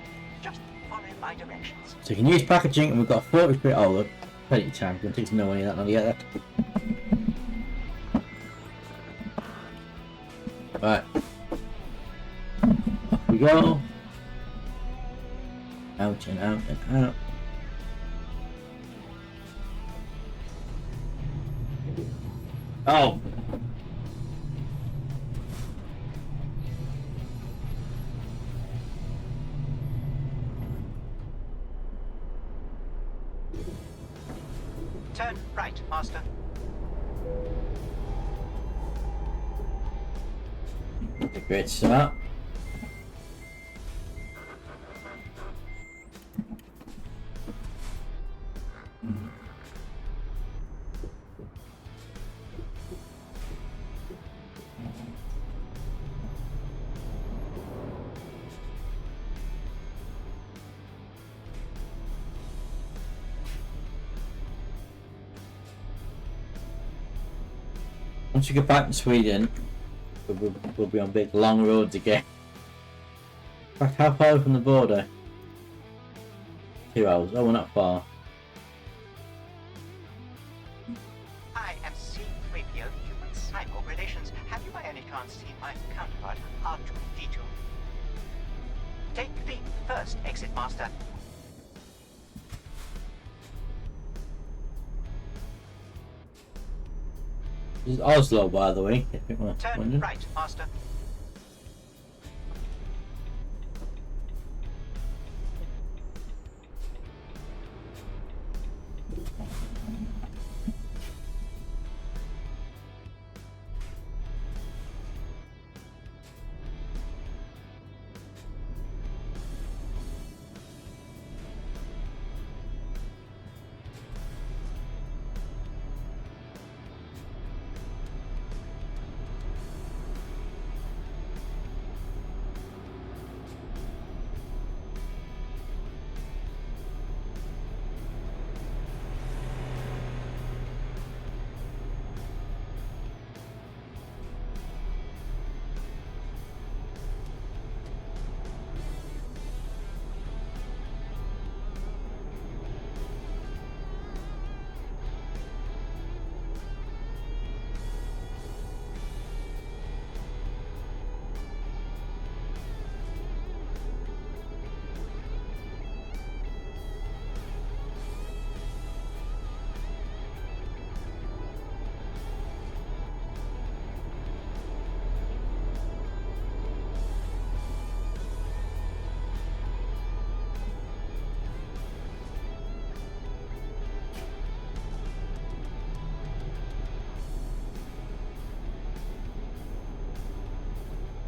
Just follow my directions. So you can use packaging, and we've got 43. Oh, look, plenty of time. It's gonna take us no money that long to get that. Right. Off we go. Out and out and out. Oh. Turn right, Master. Great start. Once we get back to Sweden, we'll be on big long roads again. In fact, how far from the border? 2 hours. Oh, we're not far. I am C3PO, human cyborg relations. Have you by any chance seen my counterpart, R2D2? Take the first exit, Master. This is Oslo, by the way. If you want to Turn wonder. right, Master.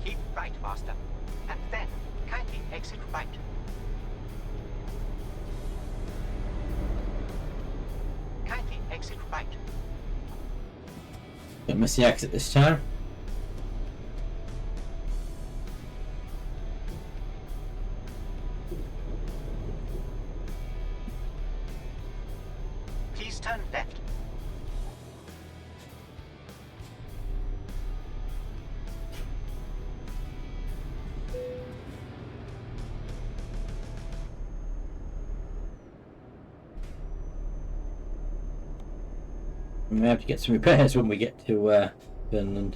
Keep right, Master. And then, kindly exit right. Kindly exit right. Don't miss the exit this time. Please turn left. We may have to get some repairs when we get to Finland.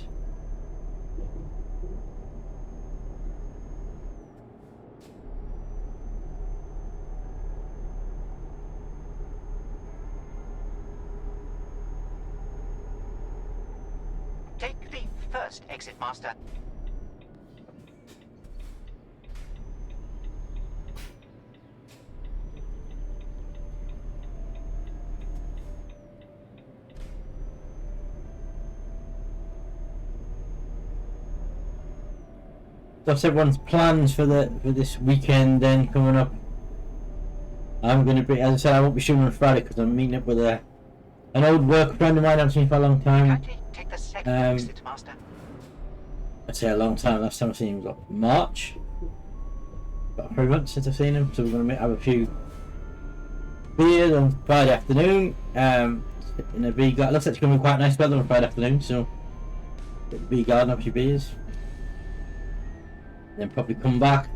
Take the first exit, Master. What's everyone's plans for this weekend then coming up? I'm going to be, as I said, I won't be shooting on Friday because I'm meeting up with an old work friend of mine I've seen for a long time. Take the second exit, Master. I'd say a long time. Last time I've seen him was like March. About 3 months since I've seen him, so we're going to have a few beers on Friday afternoon. In a bee garden. Looks like it's going to be quite nice weather on Friday afternoon, so bee garden, have a few beers. Then probably come back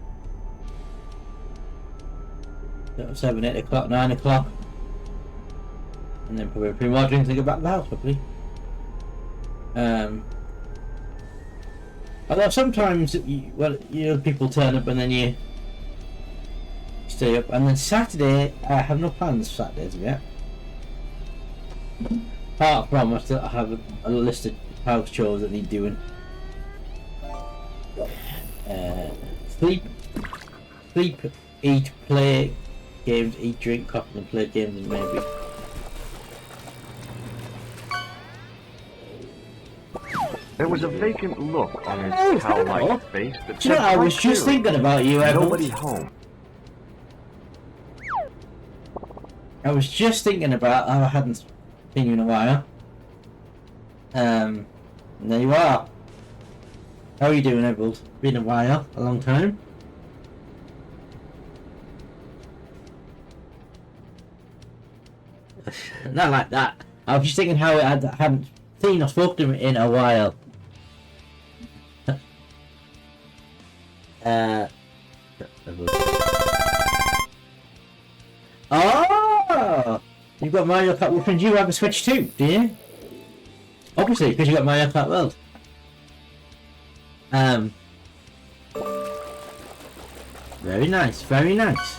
at 7, 8 o'clock, 9 o'clock, and then probably a few more drinks and get back to the house probably. Although sometimes people turn up and then you stay up, and then Saturday I have no plans for Saturdays yet. Apart from I still have a list of house chores that need doing. Sleep, eat, play games, eat, drink, coffee, and play games, and maybe. There was a vacant look on his cow-like face that Do you know, I was just thinking about you, Evan. Nobody home. I was just thinking about how I hadn't seen you in a while. And there you are. How are you doing, Evan? Been a while, a long time. Not like that. I was just thinking how I hadn't seen or spoken to him in a while. Oh! You've got Mario Kart. Which one do you have a Switch too, do you? Obviously, because you got Mario Kart World. Very nice, very nice.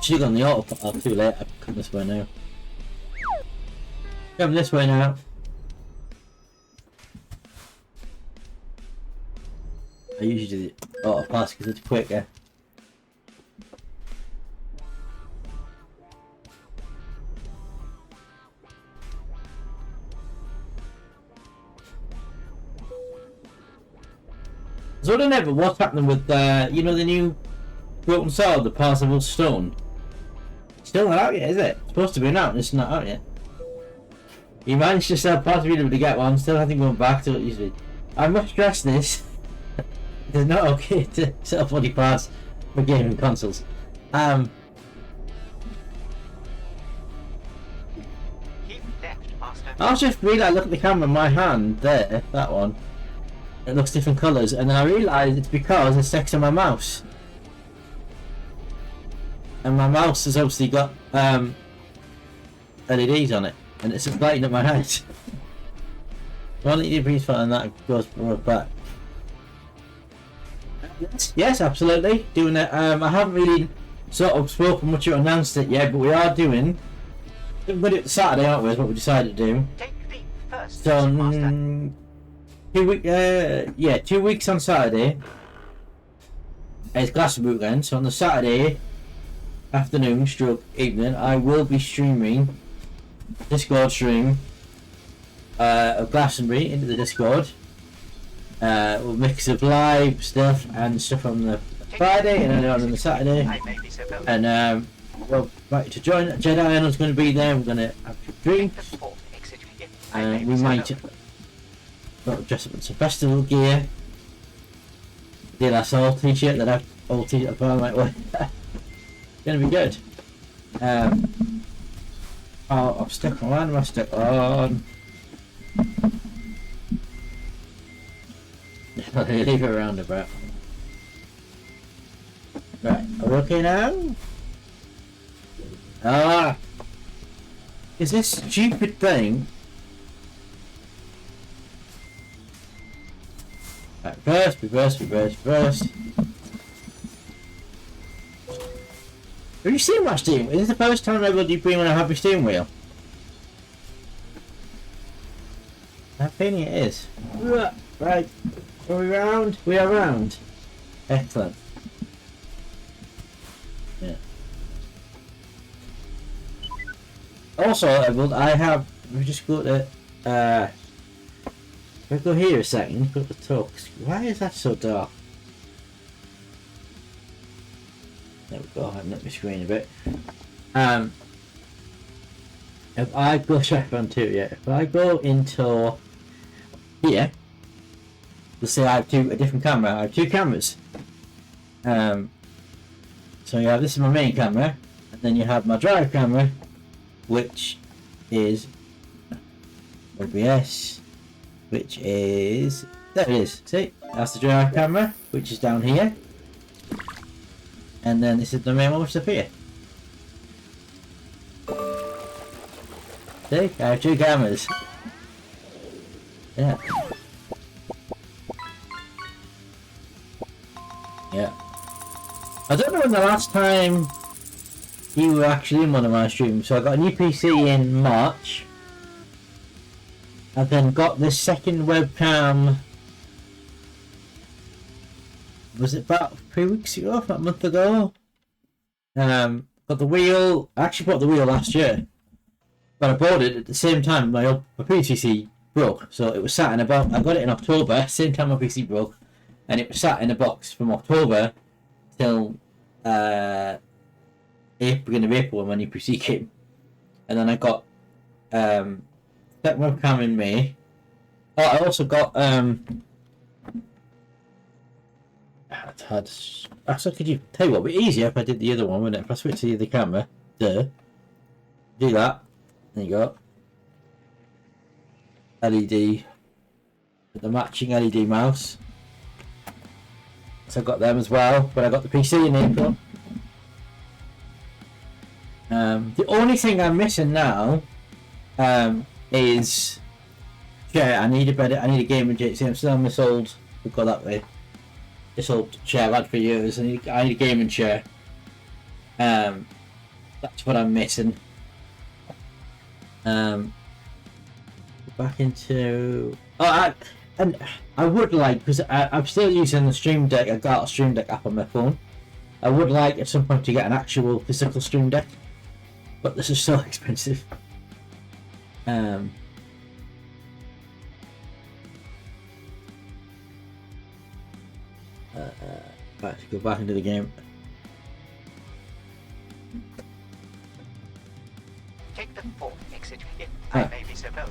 Should've gone the auto. Oh, too late. I've come this way now. Come this way now. I usually do the auto pass because it's quicker. So I don't know what's happening with you know, the new Broken Sword, the Parsable Stone. Still not out yet, is it? It's supposed to be out, and it's not out yet. You managed to sell part of it to get one, still hasn't gone back to what it used to be. I must stress this. It's not okay to sell body parts for gaming consoles. Keep left, Master. I was just realised, look at the camera in my hand there, that one. It looks different colours, and then I realised it's because it's next to my mouse. And my mouse has obviously got LEDs on it, and it's just lighting up my head. Why don't you breathe and that goes back? Yes, absolutely. Doing it. I haven't really sort of spoken much or announced it yet, but we are doing. We're going to do it Saturday, aren't we? Is what we decided to do. Take the first So, exit, Master. 2 weeks on Saturday. It's Glastonbury weekend, so on the Saturday afternoon, stroke evening, I will be streaming Discord stream of Glastonbury into the Discord. We'll mix of live stuff and stuff on the Friday and then on the Saturday. I may be so bold. And we'll invite you to join. Jedi Island's going to be there. We're going to have a drink. Take the fourth exit. I may We be so might dress up in some festival gear. The last old t-shirt that I've old t-shirt I probably might wear. Gonna be good. I'm stuck on. Why am I stuck on? Leave it around about. Right, are we okay now? Ah! Is this stupid thing? Right, reverse. Have you seen my steering wheel? Is this the first time ever you've been when I have a steering wheel? I think it is. Right. Are we round? We are round. Excellent. Yeah. Also, I have. We just go to. If I go here a second, go to the talks. Why is that so dark? There we go. I've let my screen a bit. If I go check on two, yeah. If I go into here, let's say I have a different camera. I have two cameras. So you have this is my main camera, and then you have my drive camera, which is OBS, which is there it is. See, that's the drive camera, which is down here, and then this is the main one, which is up here. See, I have two cameras. Yeah. Yeah. I don't know when the last time you were actually in one of my streams. So I got a new PC in March. I then got this second webcam. Was it about 3 weeks ago? About a month ago? Got the wheel. I actually bought the wheel last year. But I bought it at the same time my PC broke. So it was sat in a box. I got it in October, same time my PC broke. And it was sat in a box from October till beginning of April when my new PC came. And then I got that webcam in May. Oh, I also got it's hard. So could you tell you what? It'd be easier if I did the other one, wouldn't it? If I switch to the other camera, do that. There you go. LED with the matching LED mouse. So I got them as well, but I got the PC in April. The only thing I'm missing now is chair. I need a gaming chair. See, I'm still on this old. We'll go that way. This old chair I've had for years. I need a gaming chair. That's what I'm missing. Back into. And I would like, because I'm still using the Stream Deck. I got a Stream Deck app on my phone. I would like at some point to get an actual physical Stream Deck, but this is so expensive. Right, go back into the game. Take the fourth exit, if I may be so bold.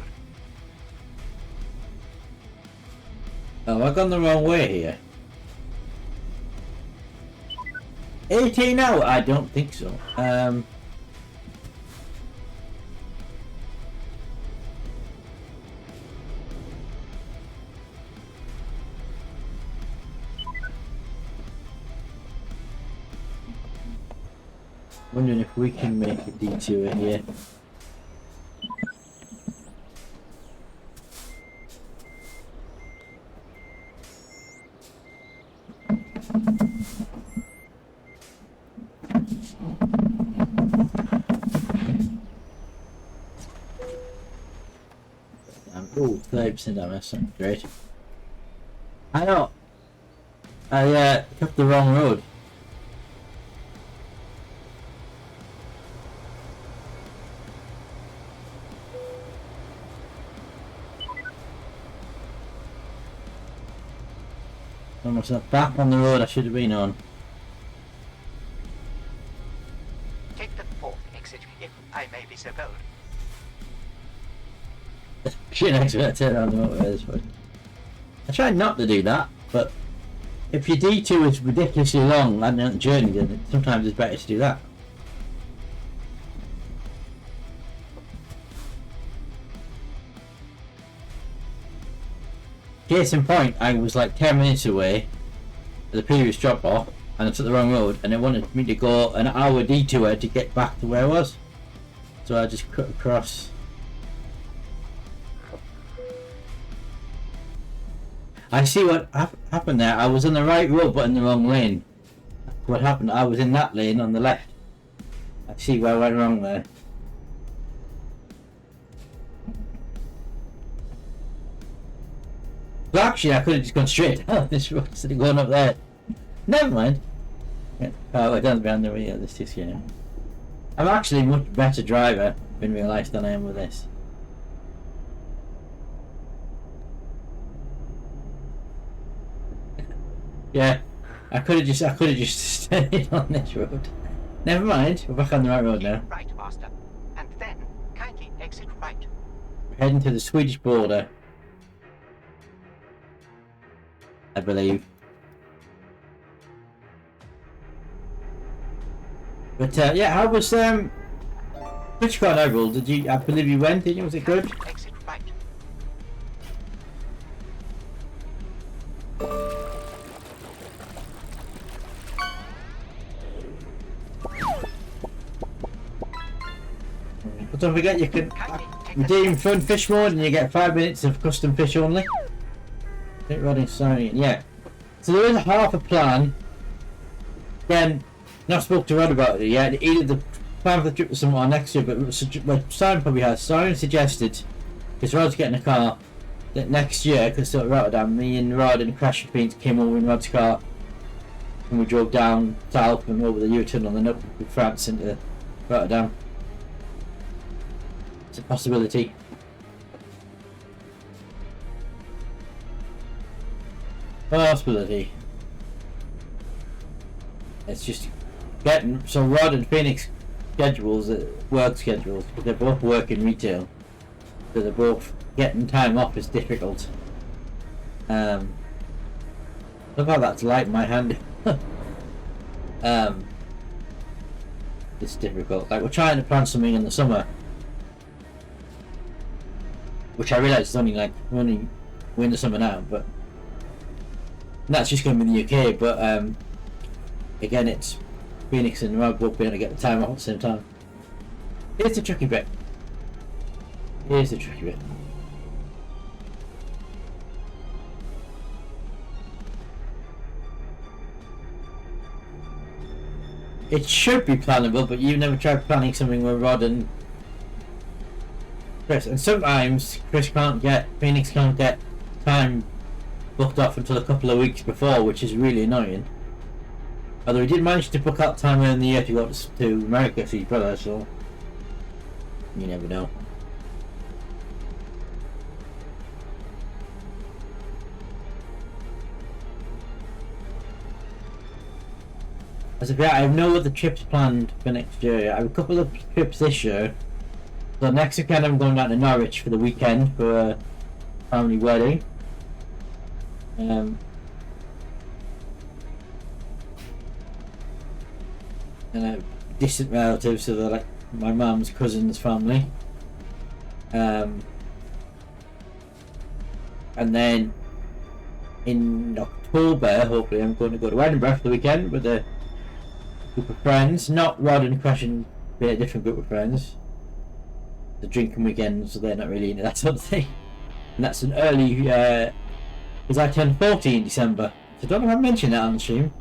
Oh, I've gone the wrong way here. 18 now? I don't think so. Wondering if we can make a detour here. Oh, 30% damage, that's not great. I know. I took the wrong road. Almost not back on the road I should have been on. Take the fourth exit, if I may be so bold. Shit, actually, I turn around the motorway this way. I try not to do that, but if your D2 is ridiculously long and on the journey, then sometimes it's better to do that. Case in point, I was like 10 minutes away at the previous drop off, and I took the wrong road, and they wanted me to go an hour detour to get back to where I was. So I just cut across. I see what happened there. I was on the right road but in the wrong lane. What happened? I was in that lane on the left. I see where I went wrong there. Well, actually, I could have just gone straight down this road instead of going up there. Never mind. Yeah. Oh, I don't behind the wheel. This is, yeah. I'm actually a much better driver in real life than I am with this. Yeah, I could have just stayed on this road. Never mind, we're back on the right road now. Right, Master. And then kindly exit right. We're heading to the Swedish border, I believe. But yeah, how was which car overall? Did you? I believe you went. Did you? Was it good? Exit right. But don't forget, you can redeem fun fish mode, and you get 5 minutes of custom fish only. Get ready, sorry, yeah. So there is a half a plan. Again, not spoke to Rod about it yet. Either the plan for the trip was somewhere next year, but Simon probably has. Simon suggested, because Rod's getting a car, that next year, because at Rotterdam, me and Rod and Crash and Pete came over in Rod's car, and we drove down south and over the U-tunnel and up with France into Rotterdam. It's a possibility. Possibility. It's just getting so Rod and Phoenix schedules, work schedules, because they both work in retail, so they're both getting time off is difficult. Look how that's light in my hand. It's difficult. Like, we're trying to plan something in the summer, which I realise is only like we're in the summer now, but that's just going to be the UK. But again, it's Phoenix and Rod both being able to get the time off at the same time. Here's the tricky bit. Here's the tricky bit. It should be plannable, but you've never tried planning something with Rod and Chris. And sometimes Phoenix can't get time booked off until a couple of weeks before, which is really annoying. Although he did manage to book out time early in the year to go to America to see his brother, so you never know. As of yet, I have no other trips planned for next year. I have a couple of trips this year. So next weekend I'm going down to Norwich for the weekend for a family wedding. And a distant relative, so they're like my mum's cousin's family. And then in October, hopefully, I'm going to go to Edinburgh for the weekend with a group of friends. Not Rod and Crash, and a different group of friends. The drinking weekend, so they're not really into that sort of thing. And that's an early, because I turned 40 in December. So I don't know if I mentioned that on the stream.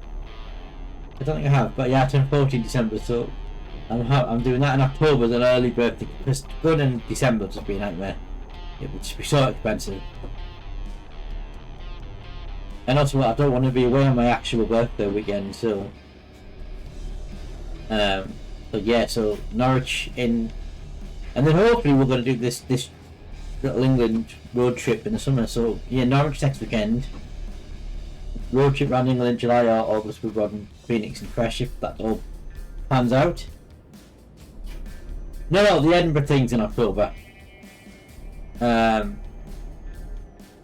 I don't think I have, but yeah, I turned 40 in December, so I'm doing that in October as an early birthday, because going in December would just be a nightmare. It would just be so expensive. And also, I don't want to be away on my actual birthday weekend, so yeah, so Norwich in, and then hopefully we're going to do this little England road trip in the summer. So yeah, Norwich next weekend, road trip around England July or August with Rod and Phoenix and Crash, if that all pans out. No, the Edinburgh thing's in October.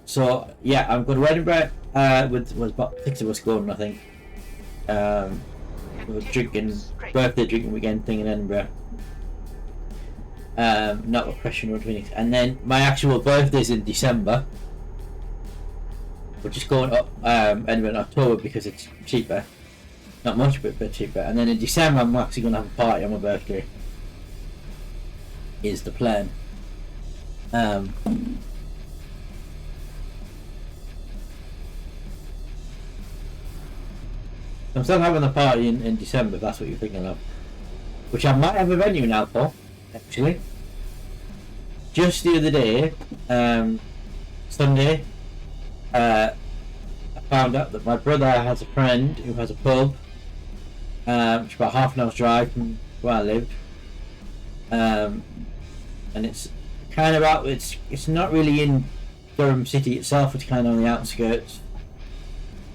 So yeah, I'm going to Edinburgh with about 6 of us going, I think. With a birthday drinking weekend thing in Edinburgh. Not with Crash and Rod Phoenix. And then my actual birthday's in December. We're just going up Edinburgh in October because it's cheaper. Not much, but a bit cheaper. And then in December, I'm actually going to have a party on my birthday. Is the plan. I'm still having a party in December, if that's what you're thinking of. Which I might have a venue now for, actually. Just the other day, Sunday, I found out that my brother has a friend who has a pub, which is about half an hour's drive from where I live. And it's kind of out, it's not really in Durham City itself, it's kind of on the outskirts.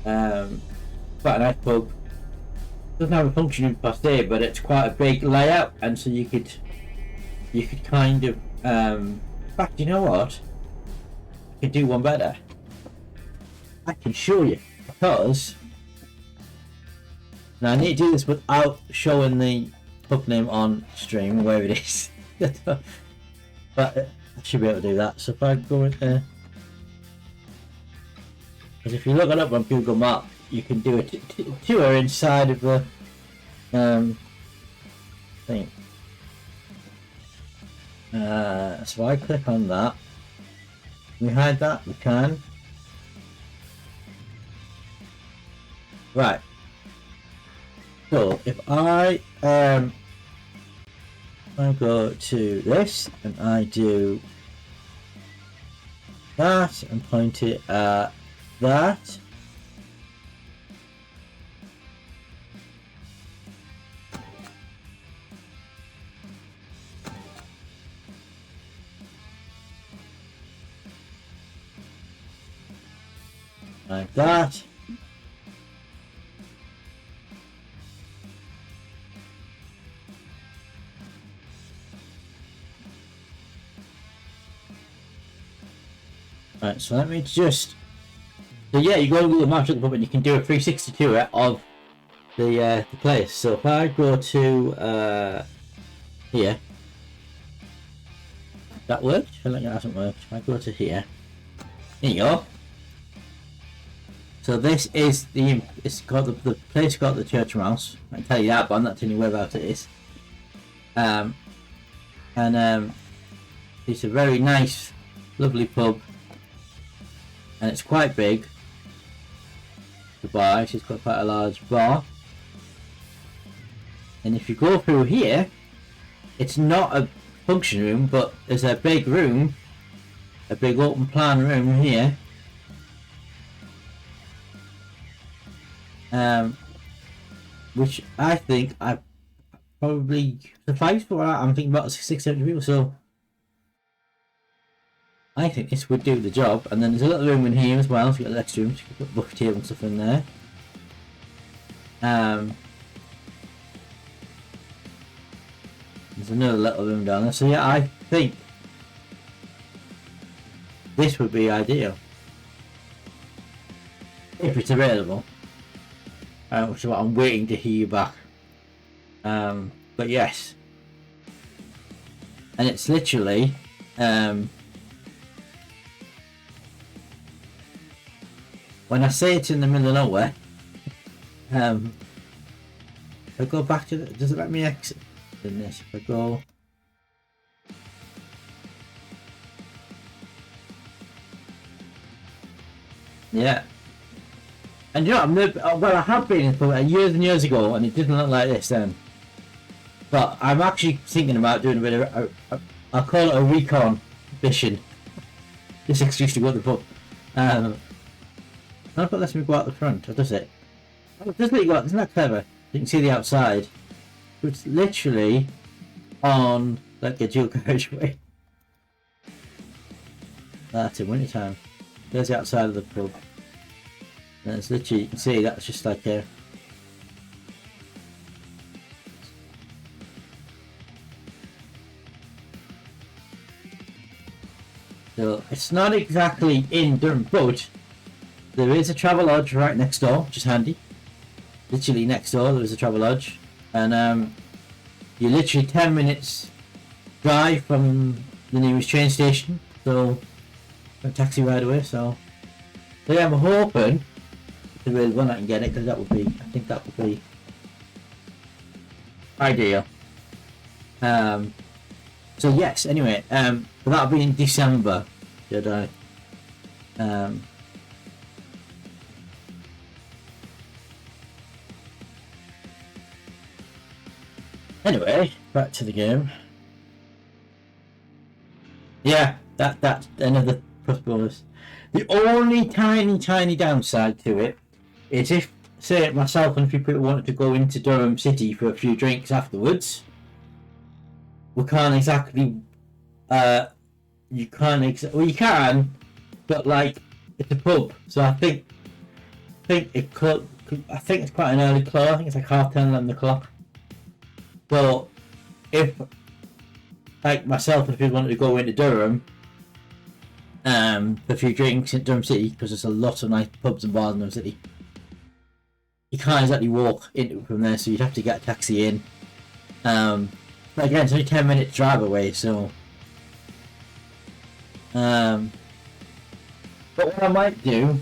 Quite a nice pub. Doesn't have a function per se, but it's quite a big layout, and so you could kind of in fact, you know what? I could do one better. I can show you, because now I need to do this without showing the pub name on stream, where it is. But I should be able to do that. So if I go in there, because if you look it up on Google Maps, you can do a tour inside of the thing. So I click on that. Can we hide that? We can. Right. So if I go to this and I do that and point it at that. Like that. Right, so let me just. So yeah, you go to Google Maps at the moment, you can do a 360 tour of the place. So if I go to here, that worked. I feel like it hasn't worked. If I go to here, there you go. So this is it's got the place got the church mouse. I can tell you that, but I'm not telling you whereabouts it is. It's a very nice, lovely pub, and it's quite big. The bar, it's got quite a large bar. And if you go through here, it's not a function room, but there's a big room, a big open plan room here. Which I think I probably suffice for that. I'm thinking about 600 people, so I think this would do the job. And then there's a little room in here as well, so you've got the extra room, so you can put buffet table and stuff in there. There's another little room down there, so yeah, I think this would be ideal if it's available. Which is what I'm waiting to hear you back. But yes, and it's literally when I say it's in the middle of nowhere. If I go back to does it let me exit in this? If I go. Yeah. And you know, I have been in years and years ago, and it didn't look like this then. But I'm actually thinking about doing a bit of, I'll call it a recon mission. This excuse to go to the pub. How about lets me go out the front, or does it? Oh, it does let you go out, isn't that clever? You can see the outside. It's literally on, like, a dual carriageway. That's in winter time. There's the outside of the pub. And it's literally, you can see that's just like a. So it's not exactly in Durham, but there is a travel lodge right next door, which is handy. Literally next door, there is a travel lodge, and you're literally 10 minutes drive from the nearest train station. So a taxi right away. So yeah, I'm hoping. Really one I can get it, because that would be, I think that would be ideal. So yes, anyway, but that'll be in December, should I? Anyway, back to the game. Yeah, that's another plus bonus. The only tiny downside to it is if, say, myself and a few people wanted to go into Durham City for a few drinks afterwards, we can't exactly. You can, but like it's a pub, so I think it's quite an early close. I think it's like 10:30, 11 o'clock. But if like myself and if you wanted to go into Durham, for a few drinks in Durham City, because there's a lot of nice pubs and bars in Durham City, you can't exactly walk into it from there, so you'd have to get a taxi in. But again, it's only 10 minutes drive away, so. But what I might do,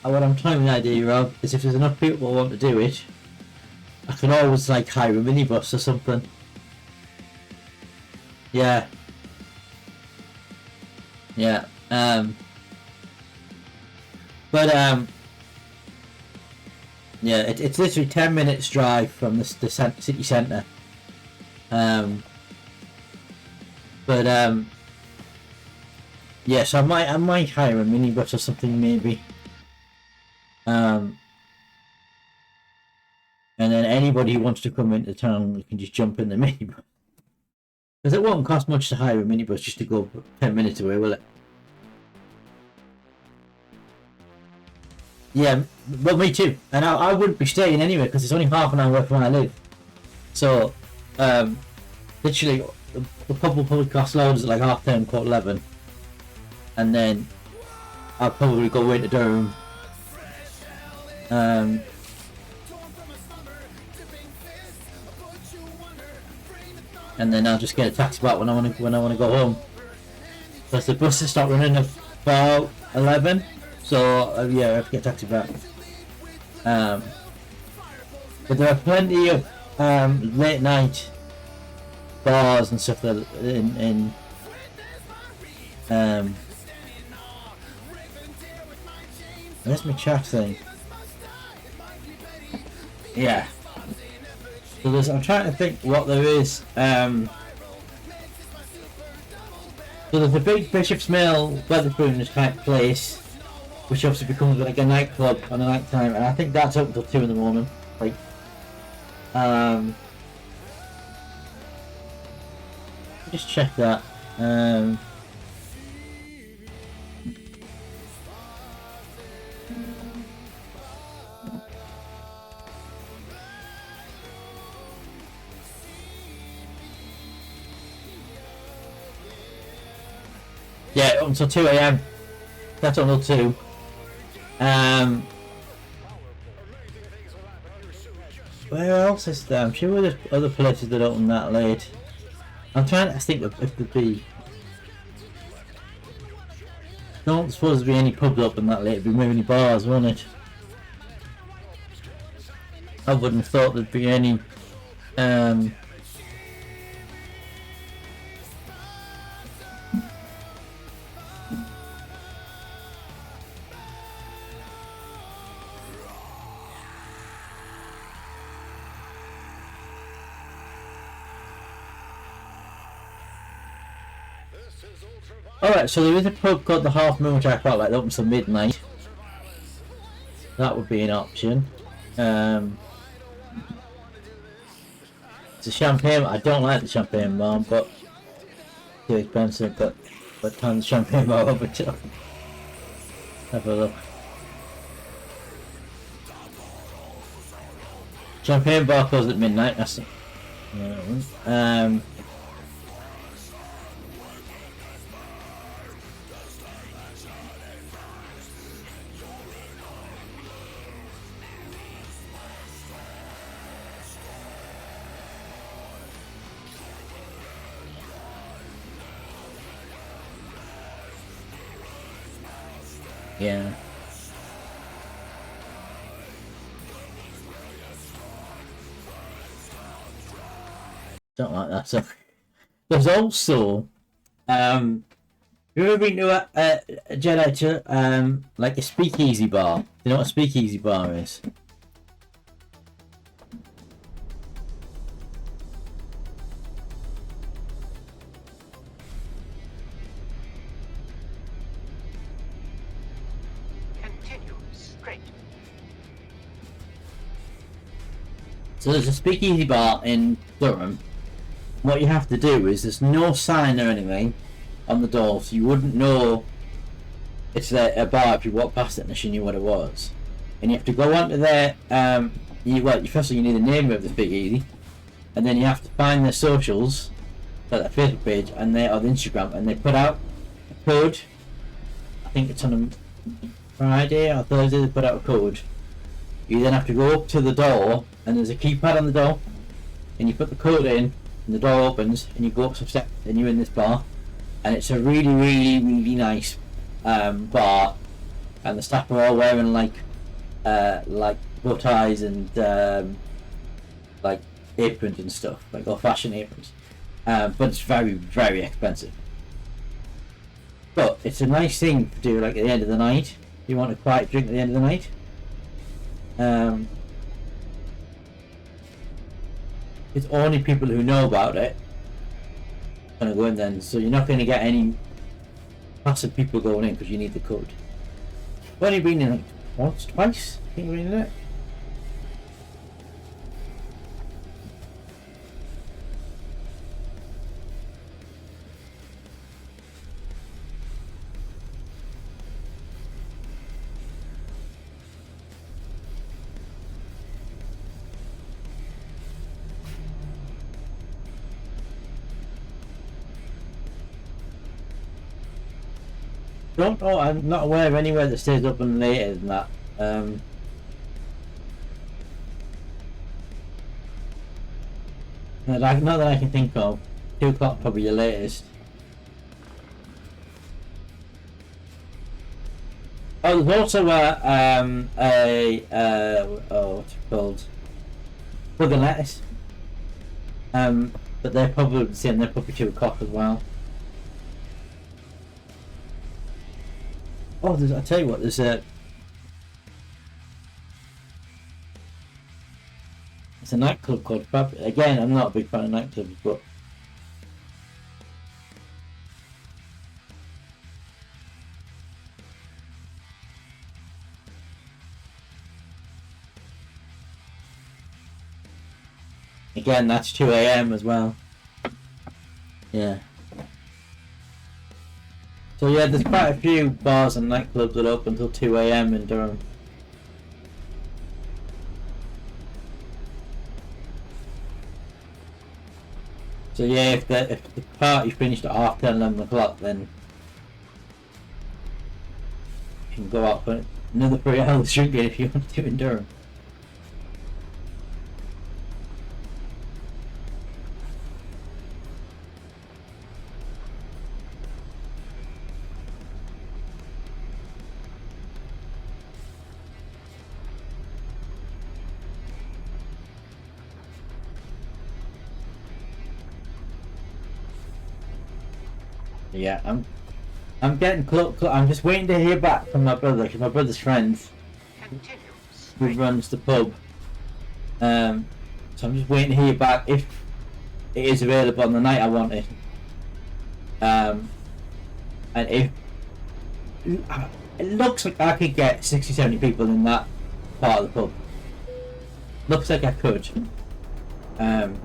and what I'm trying the idea of, is if there's enough people who want to do it, I can always like hire a minibus or something. Yeah. Yeah. Yeah, it's literally 10 minutes drive from the city centre. Yeah, so I might hire a minibus or something maybe. And then anybody who wants to come into town can just jump in the minibus. Because it won't cost much to hire a minibus just to go 10 minutes away, will it? Yeah, well, me too. And I wouldn't be staying anyway because it's only half an hour away from where I live. So, literally, the pub will probably cost loads at like 10:30, 11:15. And then I'll probably go into Durham. And then I'll just get a taxi back when I want to go home. Because the buses start running at about 11, so yeah, I have to get a taxi back. But there are plenty of late night bars and stuff that in where's my chat thing? Yeah. So I'm trying to think what there is. So there's a big Bishop's Mill Wetherspoons type place, which obviously becomes like a nightclub on the night time, and I think that's open till 2 in the morning. Like, just check that. Yeah, until 2 AM. That's until 2. Where else is there? I'm sure there's other places that open that late. I'm trying to think if there'd be. Don't suppose there'd be any pubs open that late. It'd be maybe bars, wouldn't it? I wouldn't have thought there'd be any. Alright, so there is a pub called the Half Moon which I quite like, that opens till midnight. That would be an option. It's a champagne, I don't like the champagne bar, but too expensive, but tons of champagne bar over to have a look. Champagne bar closes at midnight, that's yeah. Don't like that. So there's also you ever been to a Jedi to like a speakeasy bar? You know what a speakeasy bar is? Continue straight. So there's a speakeasy bar in Durham. What you have to do is there's no sign or anything on the door, so you wouldn't know it's a bar if you walk past it unless you knew what it was. And you have to go onto their first of all you need the name of the speakeasy, and then you have to find their socials, like their Facebook page and their or the Instagram, and they put out a code. I think it's on a Friday or Thursday they put out a code. You then have to go up to the door and there's a keypad on the door, and you put the code in and the door opens and you go up some steps and you're in this bar, and it's a really nice bar, and the staff are all wearing like bow ties and like aprons and stuff, like old-fashioned aprons, but it's very expensive. But it's a nice thing to do like at the end of the night. You want a quiet drink at the end of the night. It's only people who know about it gonna go in then, so you're not going to get any passive people going in because you need the code. I've only been in like once, twice, I think we're in it. Don't know, I'm not aware of anywhere that stays open later than that. Not that I can think of. 2 o'clock probably the latest. Oh, there's also what's it called? Bug and lettuce. But they're probably the same. They're probably 2 o'clock as well. Oh, I tell you what, there's a. It's a nightclub called Fab. Again, I'm not a big fan of nightclubs, but again, that's 2 AM as well. Yeah. So yeah, there's quite a few bars and nightclubs that are open until 2 AM in Durham. So yeah, if the party finished at 10:30, 11 o'clock, then you can go out for another 3 hours drinking if you want to in Durham. Yeah, I'm getting close. I'm just waiting to hear back from my brother, because my brother's friends who runs the pub. So I'm just waiting to hear back if it is available on the night I want it. And if it looks like I could get 60-70 people in that part of the pub. Looks like I could. And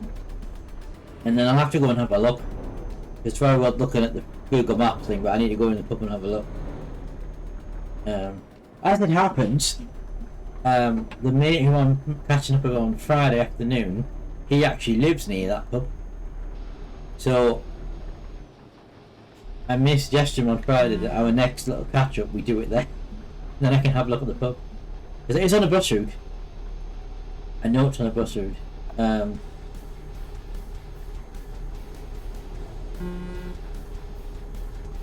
then I'll have to go and have a look. It's very well looking at the Google Maps thing, but I need to go in the pub and have a look. As it happens, the mate who I'm catching up with on Friday afternoon, he actually lives near that pub. So I made a suggestion on Friday that our next little catch up we do it there. Then I can have a look at the pub. Because it is on a bus route. I know it's on a bus route.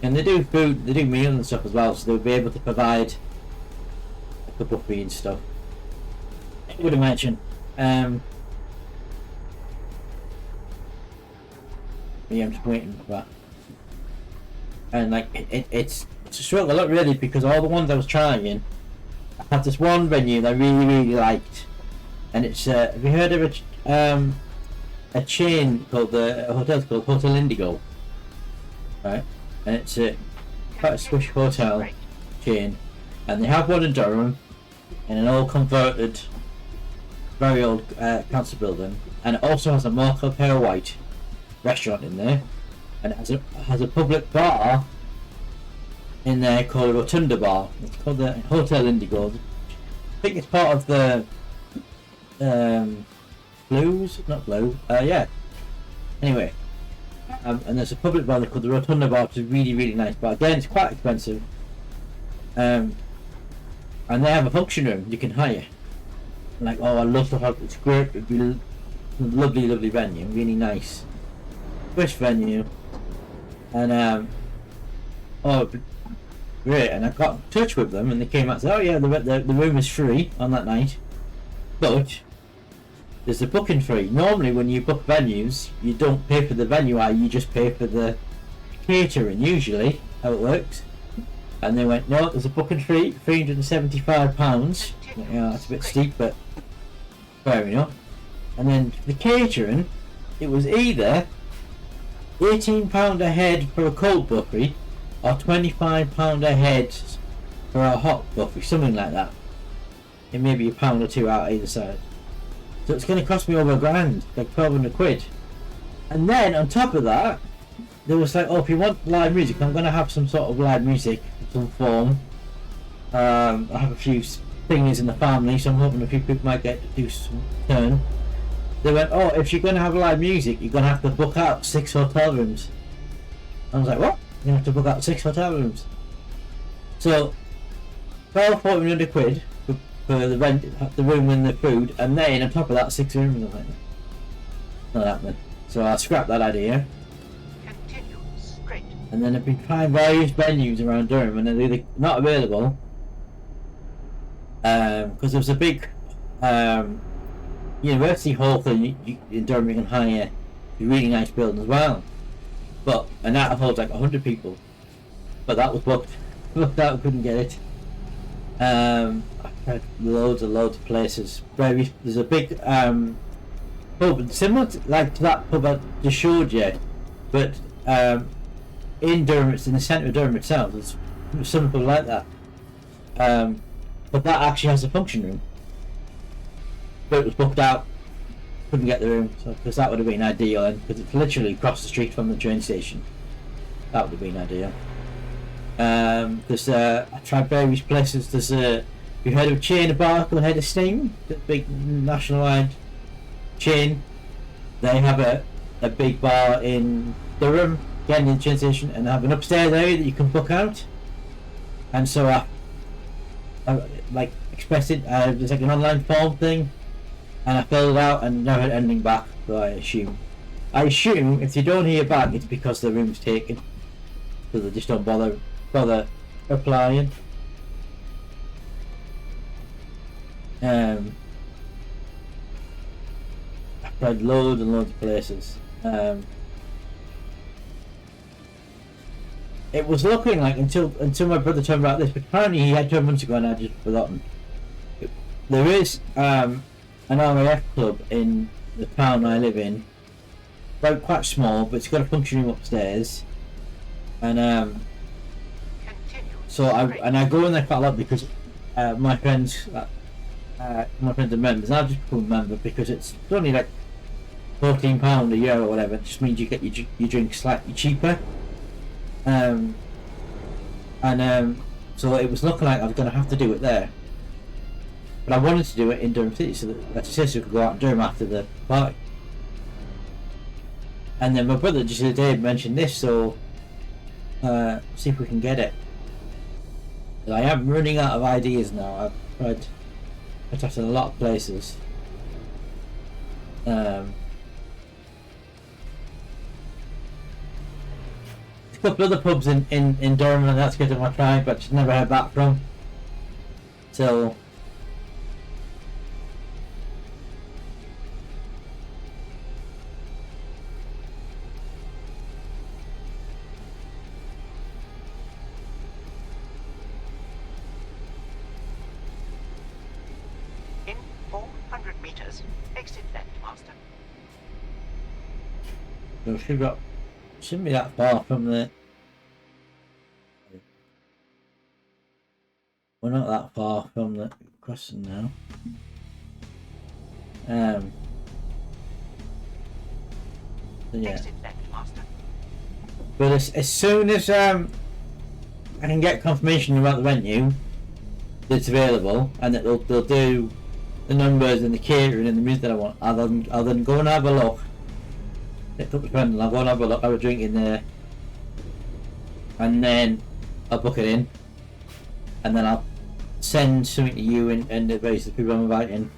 And they do food, they do meals and stuff as well, so they'll be able to provide a cup of tea and stuff. I would imagine. Yeah, I'm just waiting for that. And like it's a struggle, not really, because all the ones I was trying, I had this one venue that I really liked, and it's have you heard of a chain called a hotel called Hotel Indigo, right? And it's quite a swish hotel chain, and they have one in Durham, in an old converted, very old council building, and it also has a Marco Pale White restaurant in there, and it has a public bar in there called a Rotunda Bar. It's called the Hotel Indigo. I think it's part of the Blues, not Blue. Yeah. Anyway, and there's a public bar called the Rotunda Bar, which is really nice. But again, it's quite expensive. And they have a function room you can hire. Like, oh, I love to have. It's great. It'd be lovely venue, really nice. Swish venue, and oh, great. And I got in touch with them, and they came out and said, oh yeah, the room is free on that night, but there's a booking fee. Normally, when you book venues, you don't pay for the venue, you just pay for the catering. Usually, how it works. And they went, no, there's a booking fee, £375. Yeah, that's a bit steep, but fair enough. And then the catering, it was either £18 a head for a cold buffet or £25 a head for a hot buffet, something like that. It may be £1 or £2 out either side. So it's going to cost me over £1,000, like 1,200 quid. And then on top of that, there was like, oh, if you want live music, I'm going to have some sort of live music in some form. I have a few things in the family, so I'm hoping a few people might get to do some turn. They went, oh, if you're going to have live music, you're going to have to book out 6 hotel rooms. I was like, what? You're going to have to book out 6 hotel rooms? So, 1,400 quid for the rent, the room and the food, and then on top of that, 6 rooms. I was like, not happening. So I scrapped that idea. Continue straight. And then I've been trying various venues around Durham, and they're either not available, because there was a big university hall thing in Durham. You can hire a really nice building as well, and that holds like 100 people, but that was booked out, couldn't get it. I've tried loads of places. There's a big pub similar to that pub I just showed you, but in Durham, it's in the centre of Durham itself. There's some pub like that, but that actually has a function room. But it was booked out, couldn't get the room, because that would have been ideal, because it's literally across the street from the train station. That would have been ideal. I tried various places. There's you heard of a chain of bar called Head of Steam? The big nationwide chain. They have a big bar in Durham, again in the train station, and have an upstairs area that you can book out. And so I like expressed it. There's like an online form thing, and I filled it out and never had anything back. So I assume if you don't hear back, it's because the room's taken, so they just don't bother applying. I've tried loads and loads of places. It was looking like until my brother told me about this, but apparently he had 2 months ago and I'd just forgotten. There is an RAF club in the town I live in. It's quite small, but it's got a function room upstairs, and so I go in there quite a lot because my friends are members. I've just become a member because it's only like £14 a year or whatever. It just means you get your drink slightly cheaper. So it was looking like I was going to have to do it there, but I wanted to do it in Durham City so that my sister could go out and Durham after the party. And then my brother just the other day mentioned this, so see if we can get it. I am running out of ideas now. I've tried a lot of places. A couple other pubs in Durham and that's good I tried, but just never heard back from. So meters. Exit left, Master. So shouldn't be that far from the. We're not that far from the crossing now. So yeah. Exit left, Master. But as soon as I can get confirmation about the venue that's available and that they'll do the numbers and the catering and the music that I want, I'll then go and have a look. Pick up a friend and I'll go and have a look, have a drink in there, and then I'll book it in, and then I'll send something to you and the various people I'm inviting.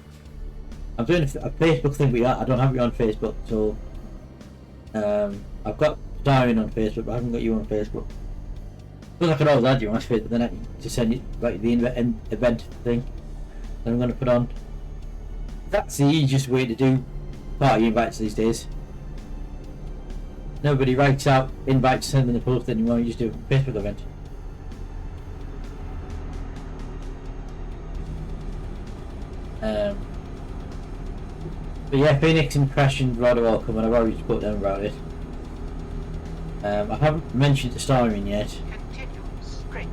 I'm doing a Facebook thing, but I don't have you on Facebook, so I've got Darren on Facebook, but I haven't got you on Facebook. But I could always add you on Facebook, then I can just send you like the event thing that I'm going to put on. That's the easiest way to do party invites these days. Nobody writes out invites to send in the post anymore, you just do a Facebook event. But yeah, Phoenix and Crash and Rod are welcome, and I've already spoken to them about it. I haven't mentioned the starring yet. Continue straight.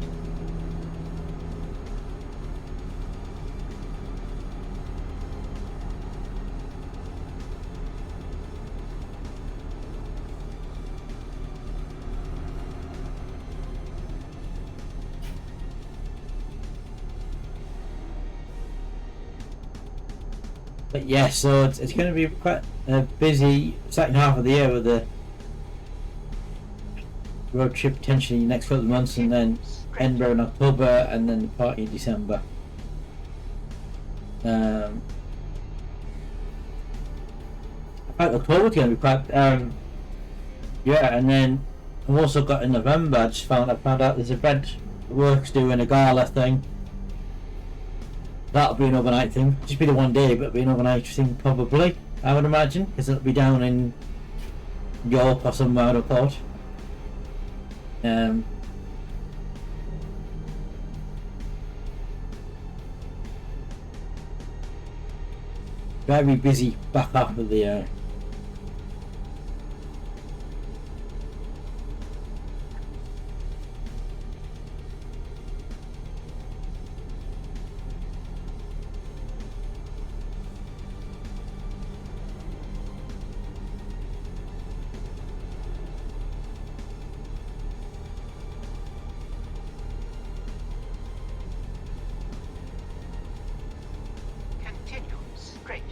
But yeah, so it's going to be quite a busy second half of the year with the road trip potentially next couple of months, and then Edinburgh in October, and then the party in December. In fact, October's going to be quite yeah, and then I've also got in November. I found out there's a event Works doing a gala thing. That'll be an overnight thing. Just be the one day, but it'll be an overnight thing probably, I would imagine, because it'll be down in York or somewhere, I thought. Very busy back half of the year. Continue straight.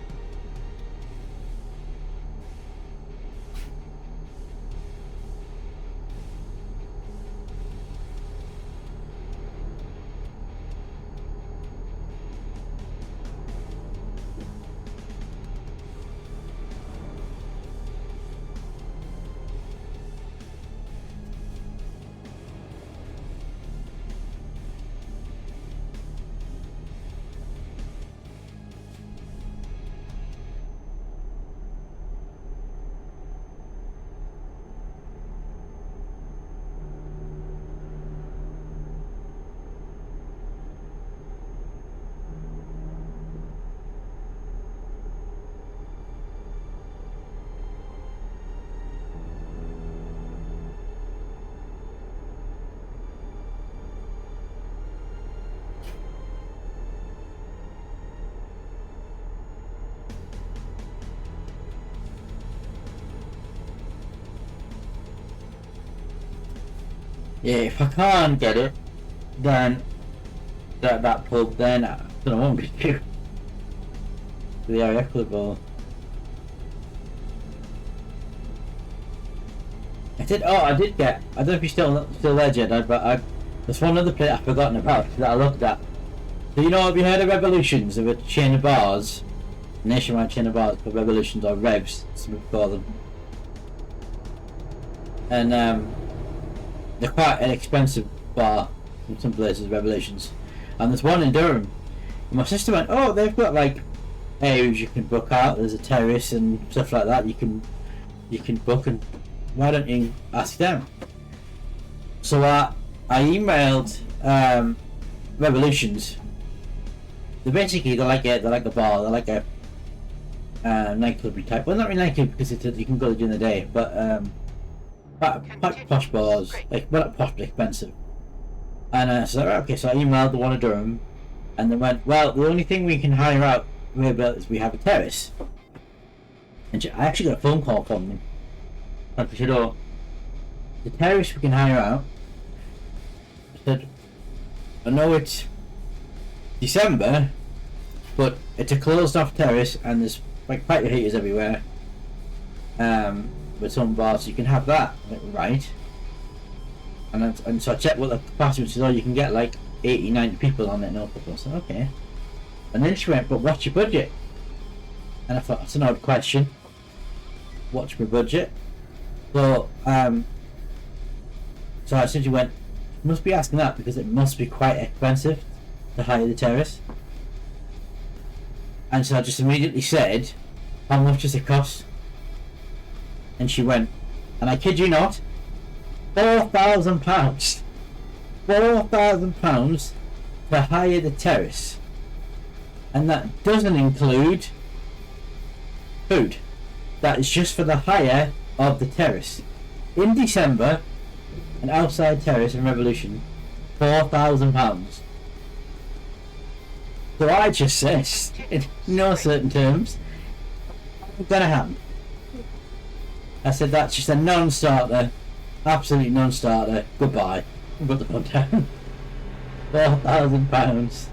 Yeah, if I can't get it, then that pub, then I won't be to the area club or. I did get. I don't know if you're still there, Jedi, but there's one other place I've forgotten about that I looked at. So have you heard of Revolutions, of a chain of bars, nationwide chain of bars called Revolutions, or Revs, some people call them. And they're quite an expensive bar in some places, Revolutions. And there's one in Durham. And my sister went, oh, they've got like areas you can book out, there's a terrace and stuff like that you can book, and why don't you ask them? So I emailed Revolutions. They're like a bar, they're like a nightclub type. Well, not really nightclub because you can go during the day, but posh bars, like well, not posh, but expensive. And so okay, so I emailed the one in Durham, and they went, well, the only thing we can hire out is we have a terrace. And I actually got a phone call from them. Like, you know, the terrace we can hire out. I said, I know it's December, but it's a closed off terrace and there's like patio heaters everywhere. With some bars, so you can have that. Like, right. And so I checked what the capacity was, oh, you can get like 80, 90 people on it, no problem. I said, okay. And then she went, but what's your budget? And I thought, that's an odd question. What's my budget? So, so I simply went, must be asking that because it must be quite expensive to hire the terrace. And so I just immediately said, how much does it cost? And she went, and I kid you not, £4,000. £4,000 to hire the terrace. And that doesn't include food. That is just for the hire of the terrace. In December, an outside terrace in Revolution, £4,000. So I just said, in no certain terms, it's gonna happen. I said that's just a non-starter, absolute non-starter. Goodbye. Put the phone down. £4,000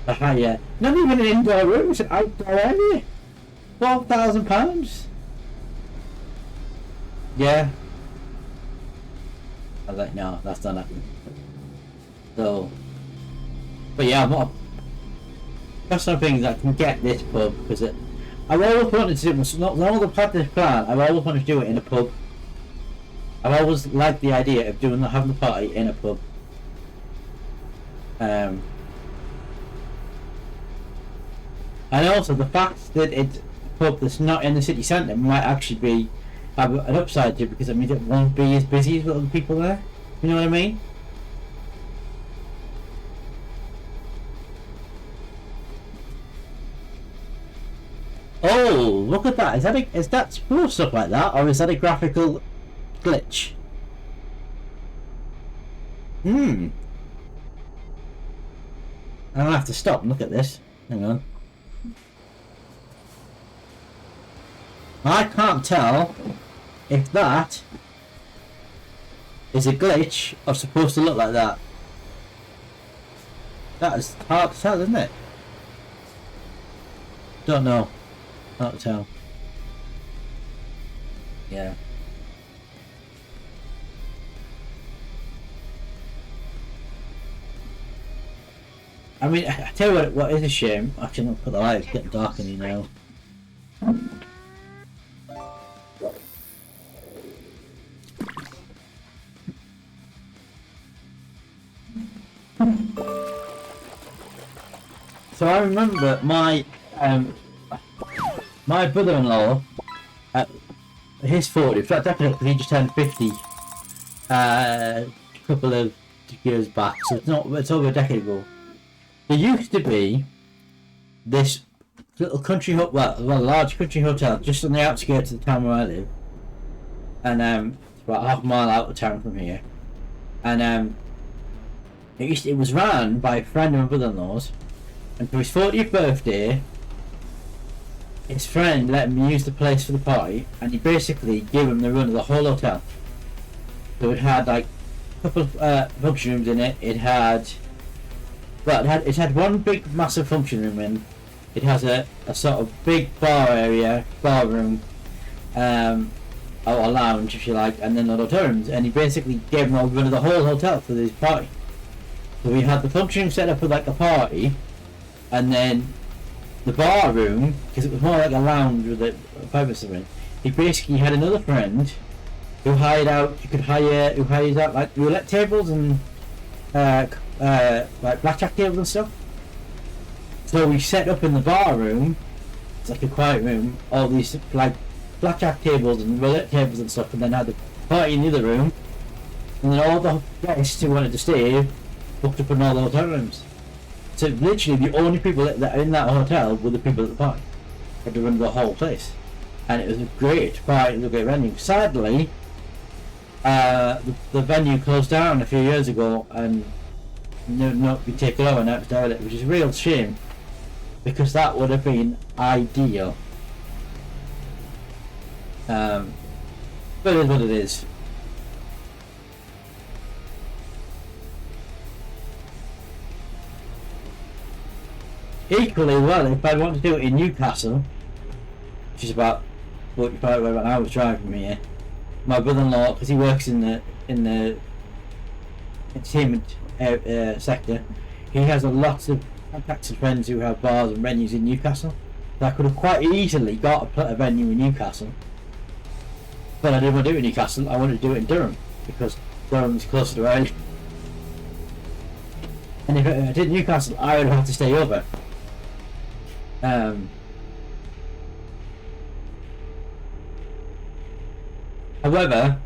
to hire. Not even an indoor room, it's an outdoor area. £4,000. Yeah. I was like, no, that's not happening. So, but yeah, I'm not. That's some things I can get this pub because I've always wanted to do. Not long as I've had this plan, I've always wanted to do it in a pub. I've always liked the idea of having the party in a pub. And also the fact that it's a pub that's not in the city centre might actually have an upside to it because it means it won't be as busy as other people there. You know what I mean? Oh, look at that! Is that small stuff like that, or is that a graphical glitch? I'm gonna have to stop and look at this. Hang on. I can't tell if that is a glitch or supposed to look like that. That is hard to tell, isn't it? Don't know. Hard to tell. Yeah. I mean, I tell you what is a shame. Actually, I'm gonna put the light. It's getting dark in here now. So I remember my brother-in-law at his 40th, definitely he just turned 50 a couple of years back, so it's over a decade ago. There used to be this little country large country hotel just on the outskirts of the town where I live, and it's about half a mile out of town from here, and it was run by a friend of my brother-in-law's, and for his 40th birthday, his friend let him use the place for the party, and he basically gave him the run of the whole hotel. So it had like a couple of function rooms in it. It had one big massive function room in. It has a sort of big bar room, or a lounge if you like, and then the hotel rooms. And he basically gave him all run of the whole hotel for this party. So we had the function room set up for like a party, and then the bar room, because it was more like a lounge with a private room. He basically had another friend who hires out like roulette tables and like blackjack tables and stuff. So we set up in the bar room, it's like a quiet room, all these like blackjack tables and roulette tables and stuff, and then had the party in the other room, and then all the guests who wanted to stay booked up in all the hotel rooms. So literally the only people that are in that hotel were the people at the party. had to run the whole place, and it was a great venue. Sadly, the venue closed down a few years ago and not been taken over, and now it's derelict, which is a real shame because that would have been ideal. But it is what it is. Equally well, if I want to do it in Newcastle, which is about 45 an hour's drive from here, my brother-in-law, because he works in the entertainment sector, he has a lot of contacts and friends who have bars and venues in Newcastle. So I could have quite easily got a venue in Newcastle, but I didn't want to do it in Newcastle. I wanted to do it in Durham because Durham is closer to where I live. And if I did Newcastle, I would have to stay over. However,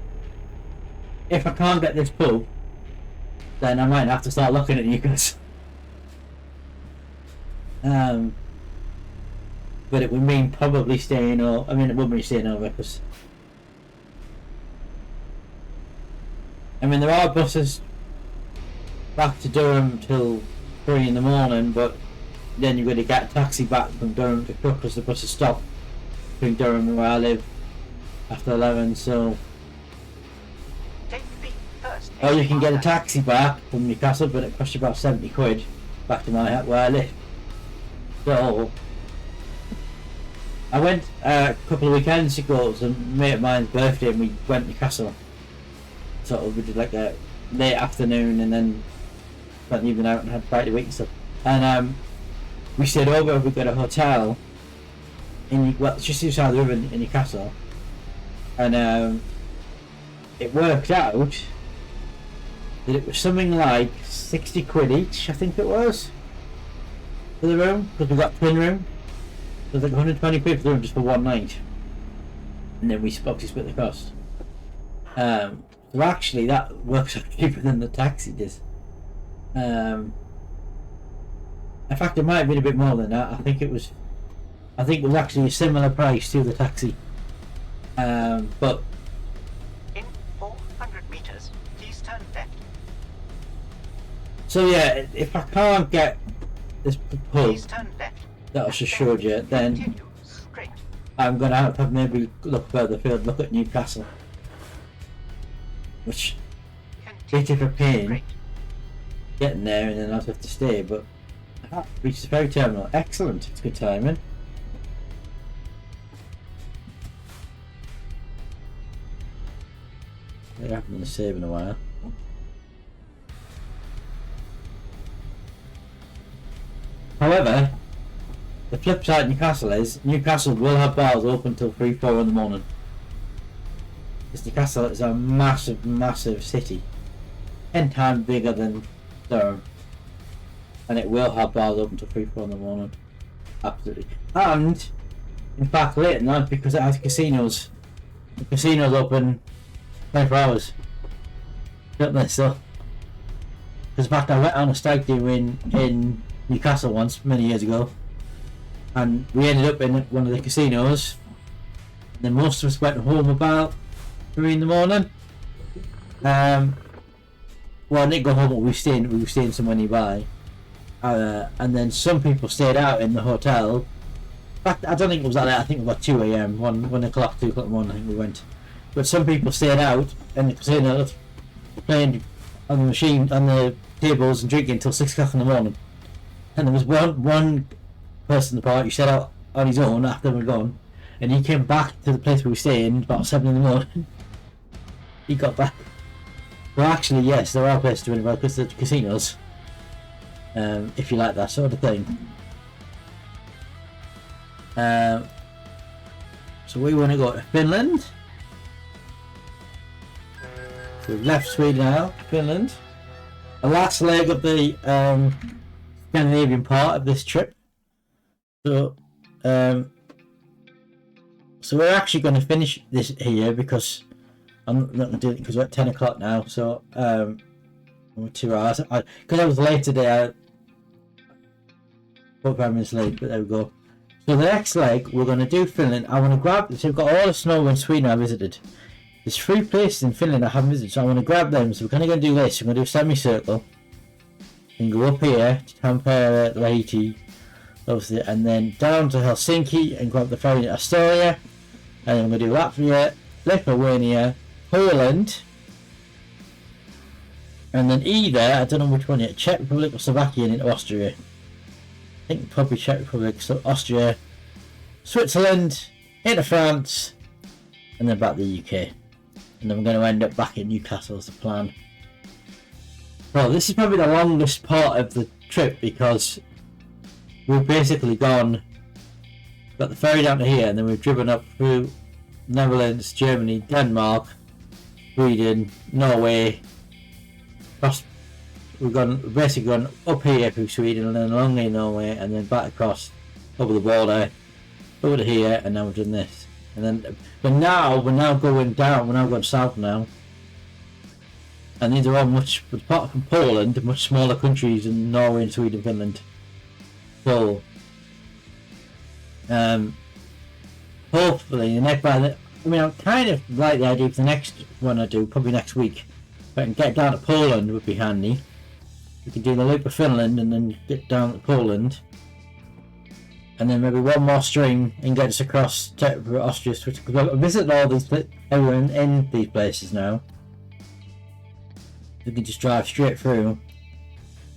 if I can't get this pub, then I might have to start looking at Newcastle. But it would mean probably staying over. I mean, it would mean staying over because there are buses back to Durham till 3 in the morning, but then you've got to get a taxi back from Durham to Crook because the buses stop between Durham and where I live after 11. So, or you can get a taxi back from Newcastle, but it costs you about 70 quid back to where I live. So I went a couple of weekends ago. It was a mate of mine's birthday, and we went to Newcastle. Sort of, we did like a late afternoon, and then spent the evening out and had Friday week and stuff. And we stayed over. We got a hotel in just outside the river in Newcastle, and it worked out that it was something like 60 quid each, I think it was, for the room, because we got twin room. It was like 120 quid for the room just for one night, and then we obviously split the cost. So actually that works out cheaper than the taxi does. In fact, it might have been a bit more than that. I think it was actually a similar price to the taxi. But in 400 meters, please turn left. So yeah, if I can't get this pub Please turn left. that I just showed you, then Continue straight. I'm gonna have to maybe look further afield, look at Newcastle, which bit of a pain Straight. getting there, and then I'll have to stay. But reached the ferry terminal. Excellent. It's good timing. I haven't done a save in a while. However, the flip side of Newcastle is Newcastle will have bars open till 3-4 in the morning. Because Newcastle is a massive, massive city, 10 times bigger than Durham, and it will have bars open till 3-4 in the morning. Absolutely. And in fact, late at night, because it has casinos. The casinos open 24 hours, don't they? So, because in fact, I went on a stag do in Newcastle once, many years ago, and we ended up in one of the casinos, and then most of us went home about 3 in the morning. Well, I didn't go home, but we were staying somewhere nearby, and then some people stayed out in the hotel. In fact, I don't think it was that late. I think it was about 2 a.m, 1 o'clock, 2 o'clock in the morning, I think we went. But some people stayed out in the casino playing on the machine, on the tables, and drinking until 6 o'clock in the morning. And there was one person in the party who set out on his own after we were gone, and he came back to the place where we were staying about 7 in the morning. He got back. Well, actually, yes, there are places to win about because there's casinos, if you like that sort of thing. So we want to go to Finland. So we've left Sweden now, Finland. The last leg of the Scandinavian part of this trip. So we're actually going to finish this here because I'm not going to do it because we're at 10 o'clock now. So we're 2 hours. Because I was late today, 45 minutes late, but there we go. So the next leg, we're going to do Finland. I want to grab, so we've got all the snow in Sweden I visited. There's 3 places in Finland I haven't visited, so I want to grab them. So we're kind of going to do this. We're going to do a semicircle. And go up here to Tampere, Lahti, obviously, and then down to Helsinki and grab the ferry to Astoria. And then we're going to do Latvia, Lithuania, Poland. And then either, I don't know which one yet, Czech Republic or Slovakia and into Austria. I think probably Czech Republic, so Austria, Switzerland, into France, and then back to the UK. And then we're going to end up back in Newcastle as the plan. Well, this is probably the longest part of the trip because we've basically got the ferry down to here, and then we've driven up through Netherlands, Germany, Denmark, Sweden, Norway. We've basically gone up here through Sweden and then along in Norway and then back across over the border, over to here, and now we've done this. And then, but now we're now going down. We're now going south now, and these are all much, apart from Poland, much smaller countries than Norway and Sweden, Finland. So, hopefully the next. I mean, I kind of like the idea of the next one I do, probably next week. If I can get down to Poland, would be handy. We can do the loop of Finland and then get down to Poland. And then maybe one more string and get us across to Austria. Because I've visited all these, everyone in these places now. We can just drive straight through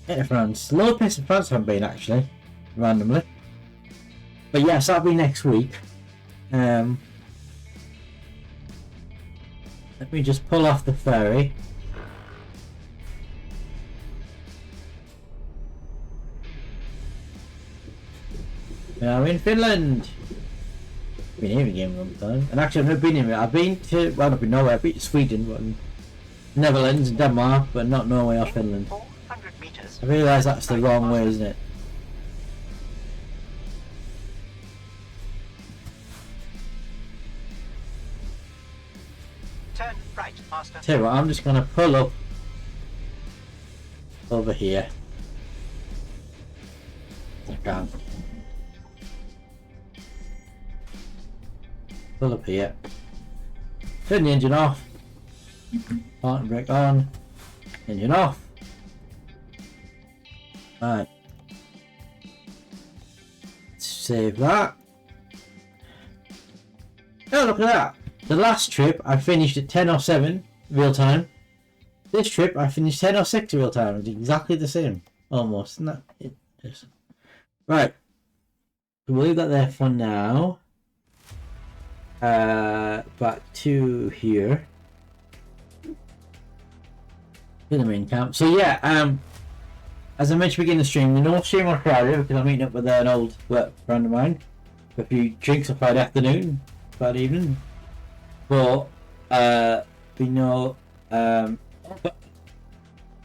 into France. The lower place in France I haven't been actually, randomly. But yes, that'll be next week. Let me just pull off the ferry. Now I'm in Finland. Been here again a long time. And actually I've never been here. I've been to, well, not been Norway, I've been to Sweden, but Netherlands and Denmark, but not Norway or Finland. 400 meters. I realise that's the wrong way, isn't it? Turn right, master. Tell you what, I'm just going to pull up over here. I can. Pull up here. Turn the engine off. Parking brake on. Engine off. Right. Let's save that. Oh, look at that. The last trip I finished at 10:07 real time. This trip I finished 10:06 real time. It's exactly the same. Almost. Isn't that it? Yes. Right. We'll leave that there for now. Back to here. To the main camp. So yeah, as I mentioned beginning the stream, no stream on Friday because I'm meeting up with an old work friend of mine for a few drinks on Friday afternoon, Friday evening. But we know but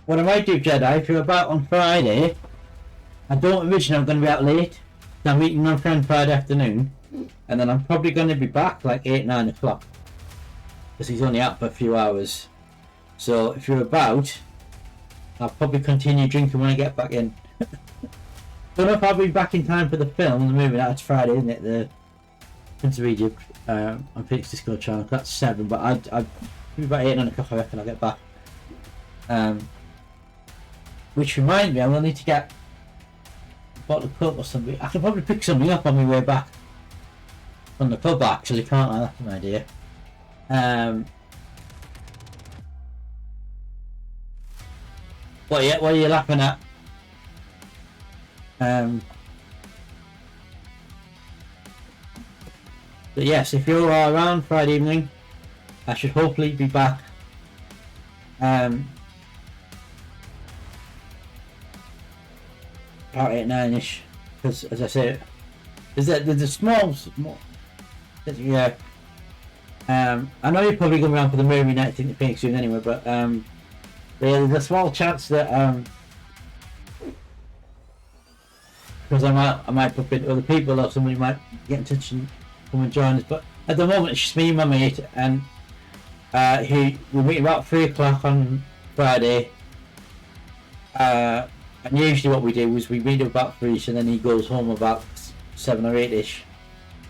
what I might do, Jedi, if you're about on Friday, I don't envision I'm going to be out late. I'm meeting my friend Friday afternoon, and then I'm probably going to be back like 8-9 o'clock because he's only out for a few hours. So if you're about, I'll probably continue drinking when I get back in. Don't know if I'll be back in time for the film, the movie. That's Friday, isn't it? The Prince of Egypt on Phoenix Disco Channel. That's 7, but I'd be about 8-9 o'clock. I reckon I'll get back. Which reminds me, I will need to get a bottle of Coke or something. I can probably pick something up on my way back from the pub. Actually, can't I? That's an idea. What are you laughing at? But yes, if you're around Friday evening, I should hopefully be back. About 8-9ish, because as I say, there's a small, yeah. I know you're probably going around for the movie night thing at Phoenix soon anyway, but there's a small chance that because I might pop into other people or somebody might get in touch and come and join us. But at the moment it's just me and my mate, and we meet about 3 o'clock on Friday. And usually what we do is we meet about 3, so then he goes home about 7 or 8ish,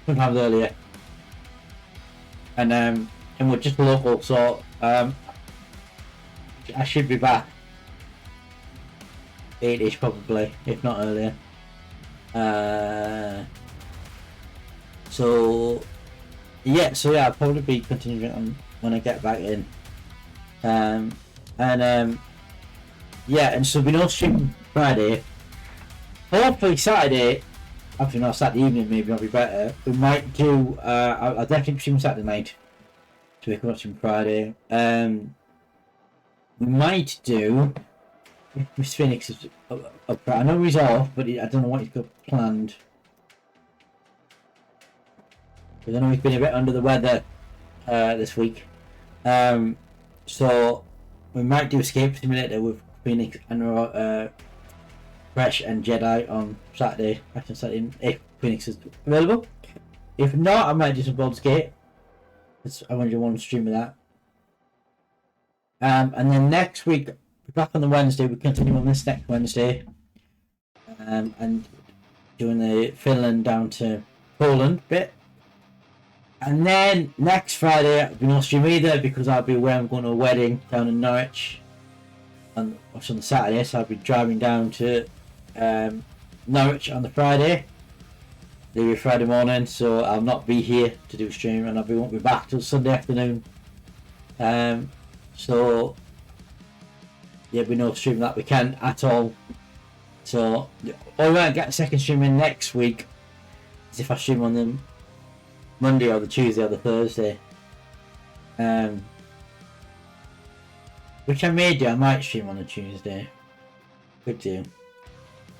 sometimes earlier. And we're just local, so I should be back 8ish probably, if not earlier. So yeah, I'll probably be continuing on when I get back in. Yeah, and so we don't stream Friday. Hopefully Saturday, actually no, Saturday evening maybe I'll be better. We might do, I'll definitely stream Saturday night, so we can watch him Friday. We might do, Miss Phoenix is up, I know he's off, but I don't know what he's got planned. Because I know he's been a bit under the weather this week. So we might do Escape Simulator with Phoenix and Fresh and Jedi on Saturday. After Saturday, if Phoenix is available. If not, I might do some Baldur's Gate. I want to do one stream of that. And then next week, we're back on the Wednesday. We continue on this next Wednesday, and doing the Finland down to Poland bit. And then next Friday, I'll be no stream either because I'll be away. I'm going to a wedding down in Norwich on the Saturday, so I'll be driving down to Norwich on the Friday. Leave Friday morning, so I'll not be here to do a stream, and won't be back till Sunday afternoon. So yeah, we no stream that weekend at all. So all right, get a second stream in next week is if I stream on the Monday or the Tuesday or the Thursday. Which I may do. I might stream on a Tuesday. Could do.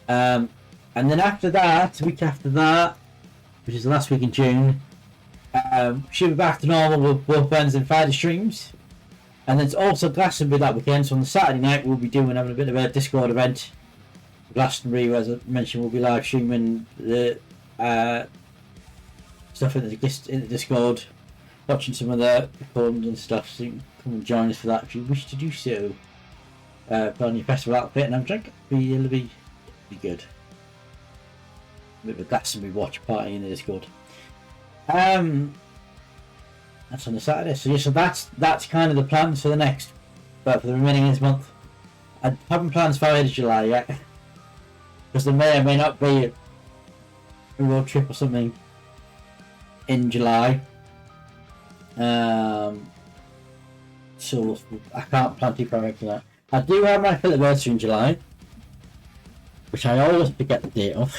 And then after that, the week after that, which is the last week in June, should be back to normal with both Wednesday and Friday streams. And there's also Glastonbury that weekend, so on the Saturday night we'll be having a bit of a Discord event. Glastonbury, as I mentioned, we'll be live streaming the stuff in the Discord, watching some of the recordings and stuff, so you can come and join us for that if you wish to do so. Put on your festival outfit and have a drink. It'll be good. A bit of a Glastonbury watch party in the Discord. That's on the Saturday. So yeah, so that's kind of the plans for the remaining of this month. I haven't plans for end of July yet, because there may or may not be a road trip or something in July. So I can't plan too far into that. I do have my anniversary in July, which I always forget the date of.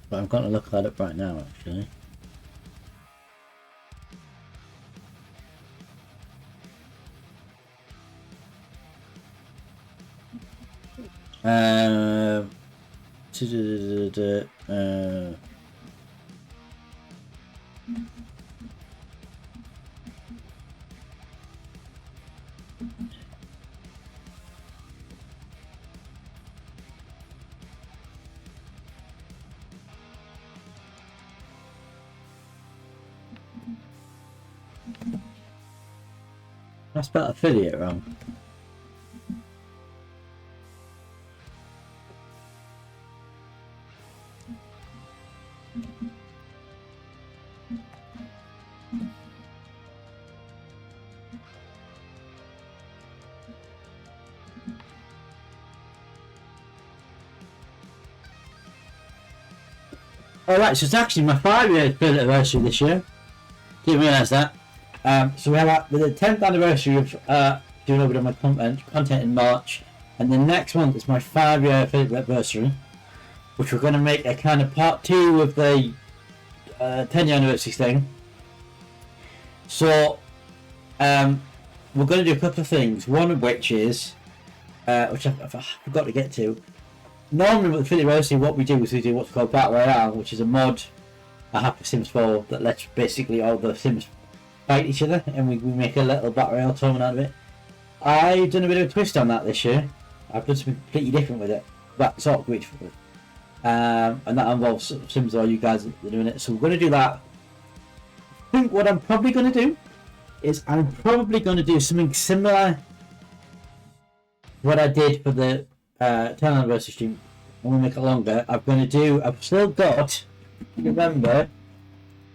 But I'm going to look that up right now, actually. I spelled affiliate wrong. Alright, so it's actually my 5-year anniversary this year. Didn't realise that. So we have the 10th anniversary of doing a bit of my content in March, and the next month is my 5-year anniversary, which we're going to make a kind of part 2 of the 10-year anniversary thing. So we're going to do a couple of things, one of which is, which I forgot to get to. Normally with the 50th anniversary, what we do is we do what's called Battle Royale, which is a mod I have for Sims 4 that lets basically all the Sims fight each other, and we make a little Battle Royale tournament out of it. I've done a bit of a twist on that this year. I've done something completely different with it. That's sort of great for it. And that involves Sims, or you guys are doing it. So we're going to do that. I think what I'm probably going to do is I'm probably going to do something similar to what I did for the 10th anniversary stream I'm going to make it longer. I've still got, remember,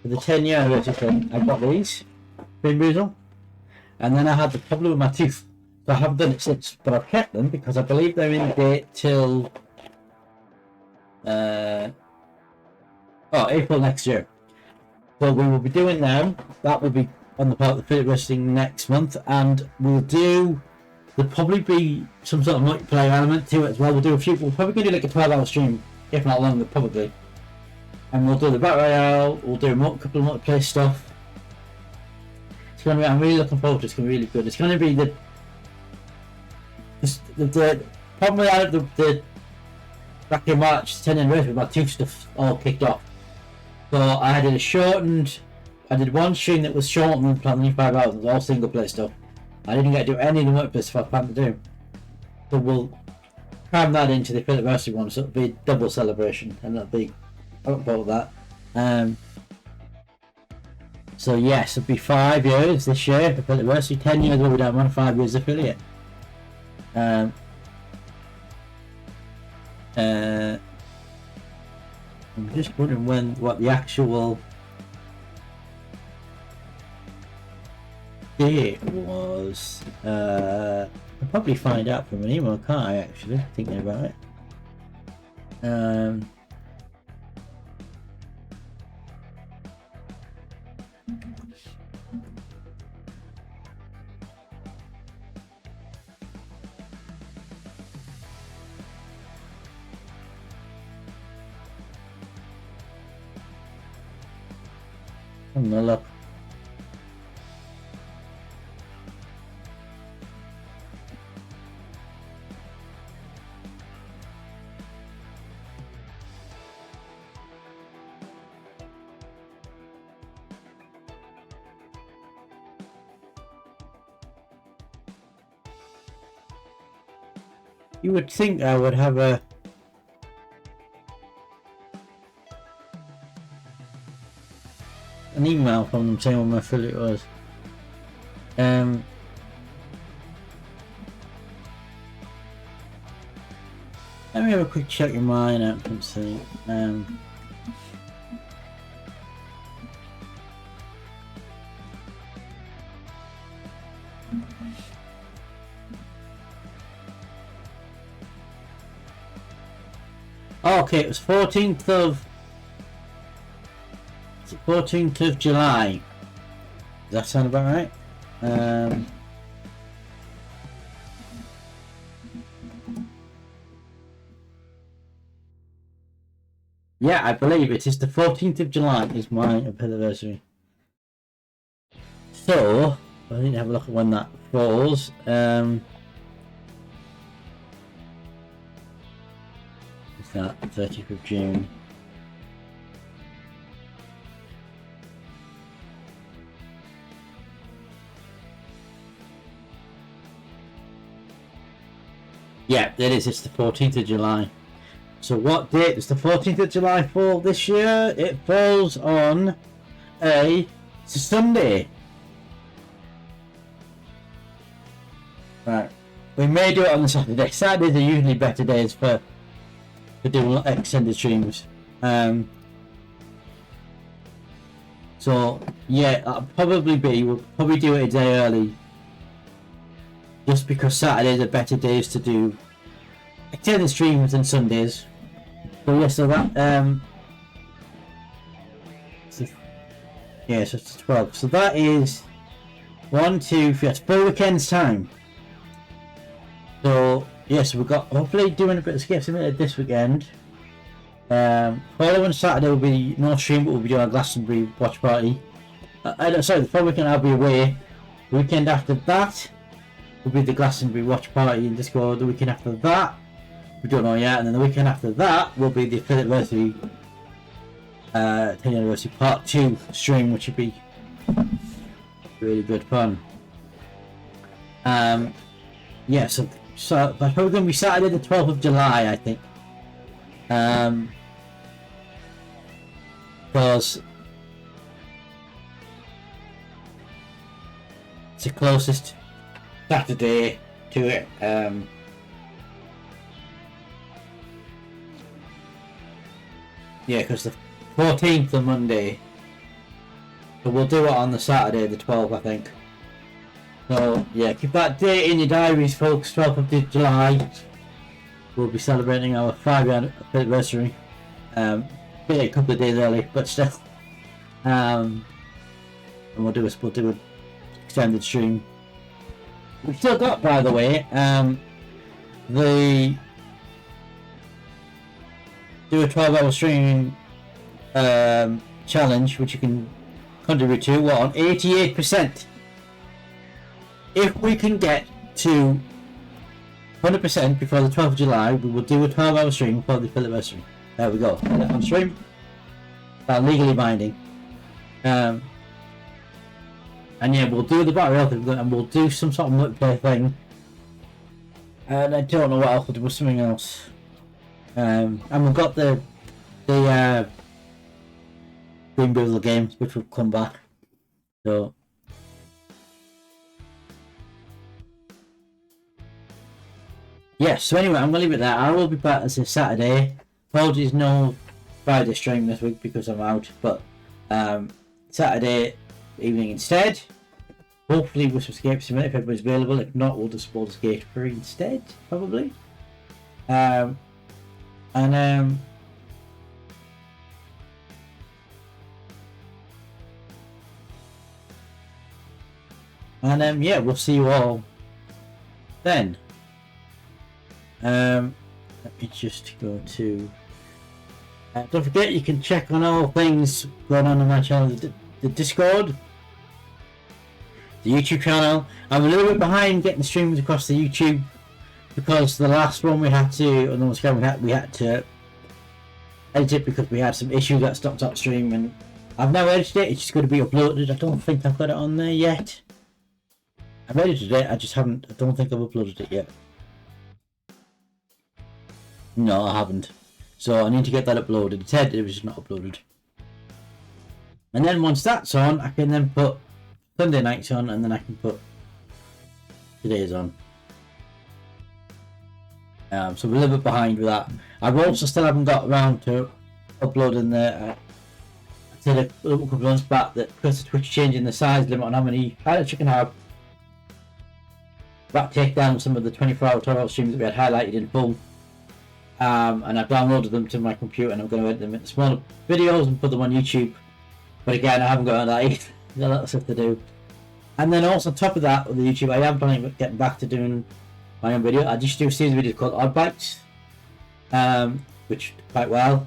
for the 10-year anniversary thing, I got these, Bin Boozle, and then I had the problem with my tooth. So I haven't done it since, but I've kept them because I believe they're in date till April next year. So we will be doing them. That will be on the part of the Philip Wrestling next month, and there'll probably be some sort of multiplayer element to it as well. We're probably going to do like a 12-hour stream, if not longer, probably. And we'll do the Battle Royale, we'll do a couple of multiplayer stuff. I'm really looking forward to it. It's going to be really good. It's going to be the problem the back in March 10th anniversary, my tooth stuff all kicked off. So I did one stream that was shortened than planned, 5 hours. It was all single player stuff. I didn't get to do any of the multiplayer stuff I planned to do. So we'll cram that into the anniversary one, so it'll be a double celebration, and that'll be, I look forward to that. So yes, it'll be 5 years this year for anniversary. 10 years will be done, 5 years affiliate. I'm just wondering what the actual date was. I'll probably find out from an email, can't I, actually, thinking about it. Look. You would think I would have an email from them saying what my affiliate was. Let me have a quick check in my announcement see. Okay, it was 14th of July. Does that sound about right? Yeah, I believe it is the 14th of July is my anniversary. So, I need to have a look at when that falls. Is that 30th of June? Yeah, it is. It's the 14th of July. So what date does the 14th of July fall this year? It falls on it's a Sunday. Right. We may do it on the Saturday. Saturdays are usually better days for doing extended streams. So yeah, we'll probably do it a day early. Just because Saturdays are better days to do extended streams than Sundays. So yeah, so that so it's 12. So that is 1, 2, 3. That's 4 weekends time. So yes, we've got hopefully doing a bit of skip submitted this weekend. Following Saturday will be no stream, but we'll be doing a Glastonbury watch party. Sorry, the following weekend I'll be away. The weekend after that will be the Glastonbury watch party in Discord. The weekend after that, we don't know yet, and then the weekend after that will be the affiliate anniversary, 10th anniversary part 2 stream, which would be really good fun. Yeah, so that's probably going to be Saturday the 12th of July, I think. Because it's the closest Saturday to it. Yeah, because the 14th on Monday. So we'll do it on the Saturday, the 12th, I think. So, yeah, keep that date in your diaries, folks. 12th of July. We'll be celebrating our 5-year anniversary. Be a couple of days early, but still. And we'll do an extended stream. We've still got, by the way, the do a 12-hour streaming challenge, which you can contribute to. We're on 88%. If we can get to 100% before the 12th of July, we will do a 12-hour stream for the anniversary. There we go. On stream. That's legally binding. And yeah, we'll do the battery health and we'll do some sort of multiplayer thing. And I don't know what else, we'll do something else. And we've got the Green Builder games, which will come back. So yes, so anyway, I'm going to leave it there. I will be back as a Saturday. Apologies, no Friday stream this week because I'm out, but Saturday evening instead. Hopefully with some Escape Simulator if everybody's available. If not, we'll just Baldur's Gate 3 instead, probably. And yeah, we'll see you all then. Let me just go to. Don't forget, you can check on all things going on my channel, the Discord, the YouTube channel. I'm a little bit behind getting the streams across the YouTube because the last one we had to, on the screen we had to edit it because we had some issues that stopped up stream, and I've now edited it. It's just going to be uploaded. I don't think I've got it on there yet. I've edited it. I just haven't. I don't think I've uploaded it yet. No, I haven't. So I need to get that uploaded. It's edited, it was just not uploaded. And then once that's on, I can then put Sunday nights on, and then I can put today's on. So we're a little bit behind with that. I've also still haven't got around to uploading the. I said a couple of months back that because of Twitch changing the size limit on how many highlights you can have, that take down some of the 24-hour, 12-hour streams that we had highlighted in full. And I've downloaded them to my computer, and I'm going to edit them into smaller videos and put them on YouTube. But again, I haven't got on that either. There's a lot of stuff to do. And then also on top of that, with the YouTube, I am planning on getting back to doing my own video. I just do a series of videos called Odd Bites, which quite well.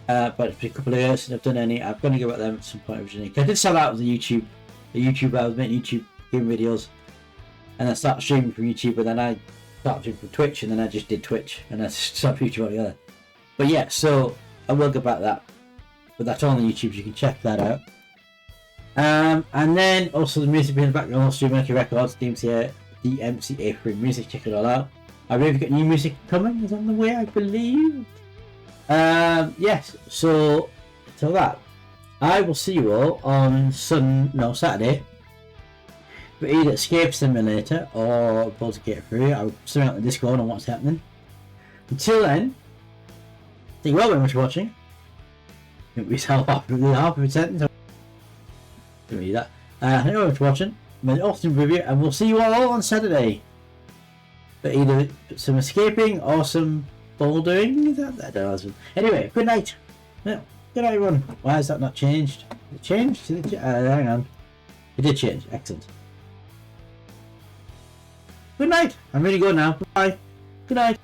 But it's been a couple of years since I've done any. I'm going to go at them at some point originally. I did start out as a YouTuber. I was making YouTube game videos, and I started streaming from YouTube, and then I started streaming from Twitch, and then I just did Twitch, and I started YouTube altogether. But yeah, so I will get back to that. But that's on the YouTube, so you can check that out. And then also the music being in the background, also Mercury Records, DMCA free music, check it all out. I believe we've got new music coming, is on the way, I believe. Yes, so till that, I will see you all on Saturday for either Escape Simulator or Baldur's Gate 3. I'll send out the Discord on what's happening. Until then, thank you all very much for watching. I think we half of a sentence. Don't read that. Thank you very much for watching. My awesome review, and we'll see you all on Saturday. But either some escaping or some bouldering. I don't know. Anyway, good night. Yeah, good night, everyone. Why has that not changed? It changed? Hang on. It did change. Excellent. Good night. I'm really good now. Bye. Good night.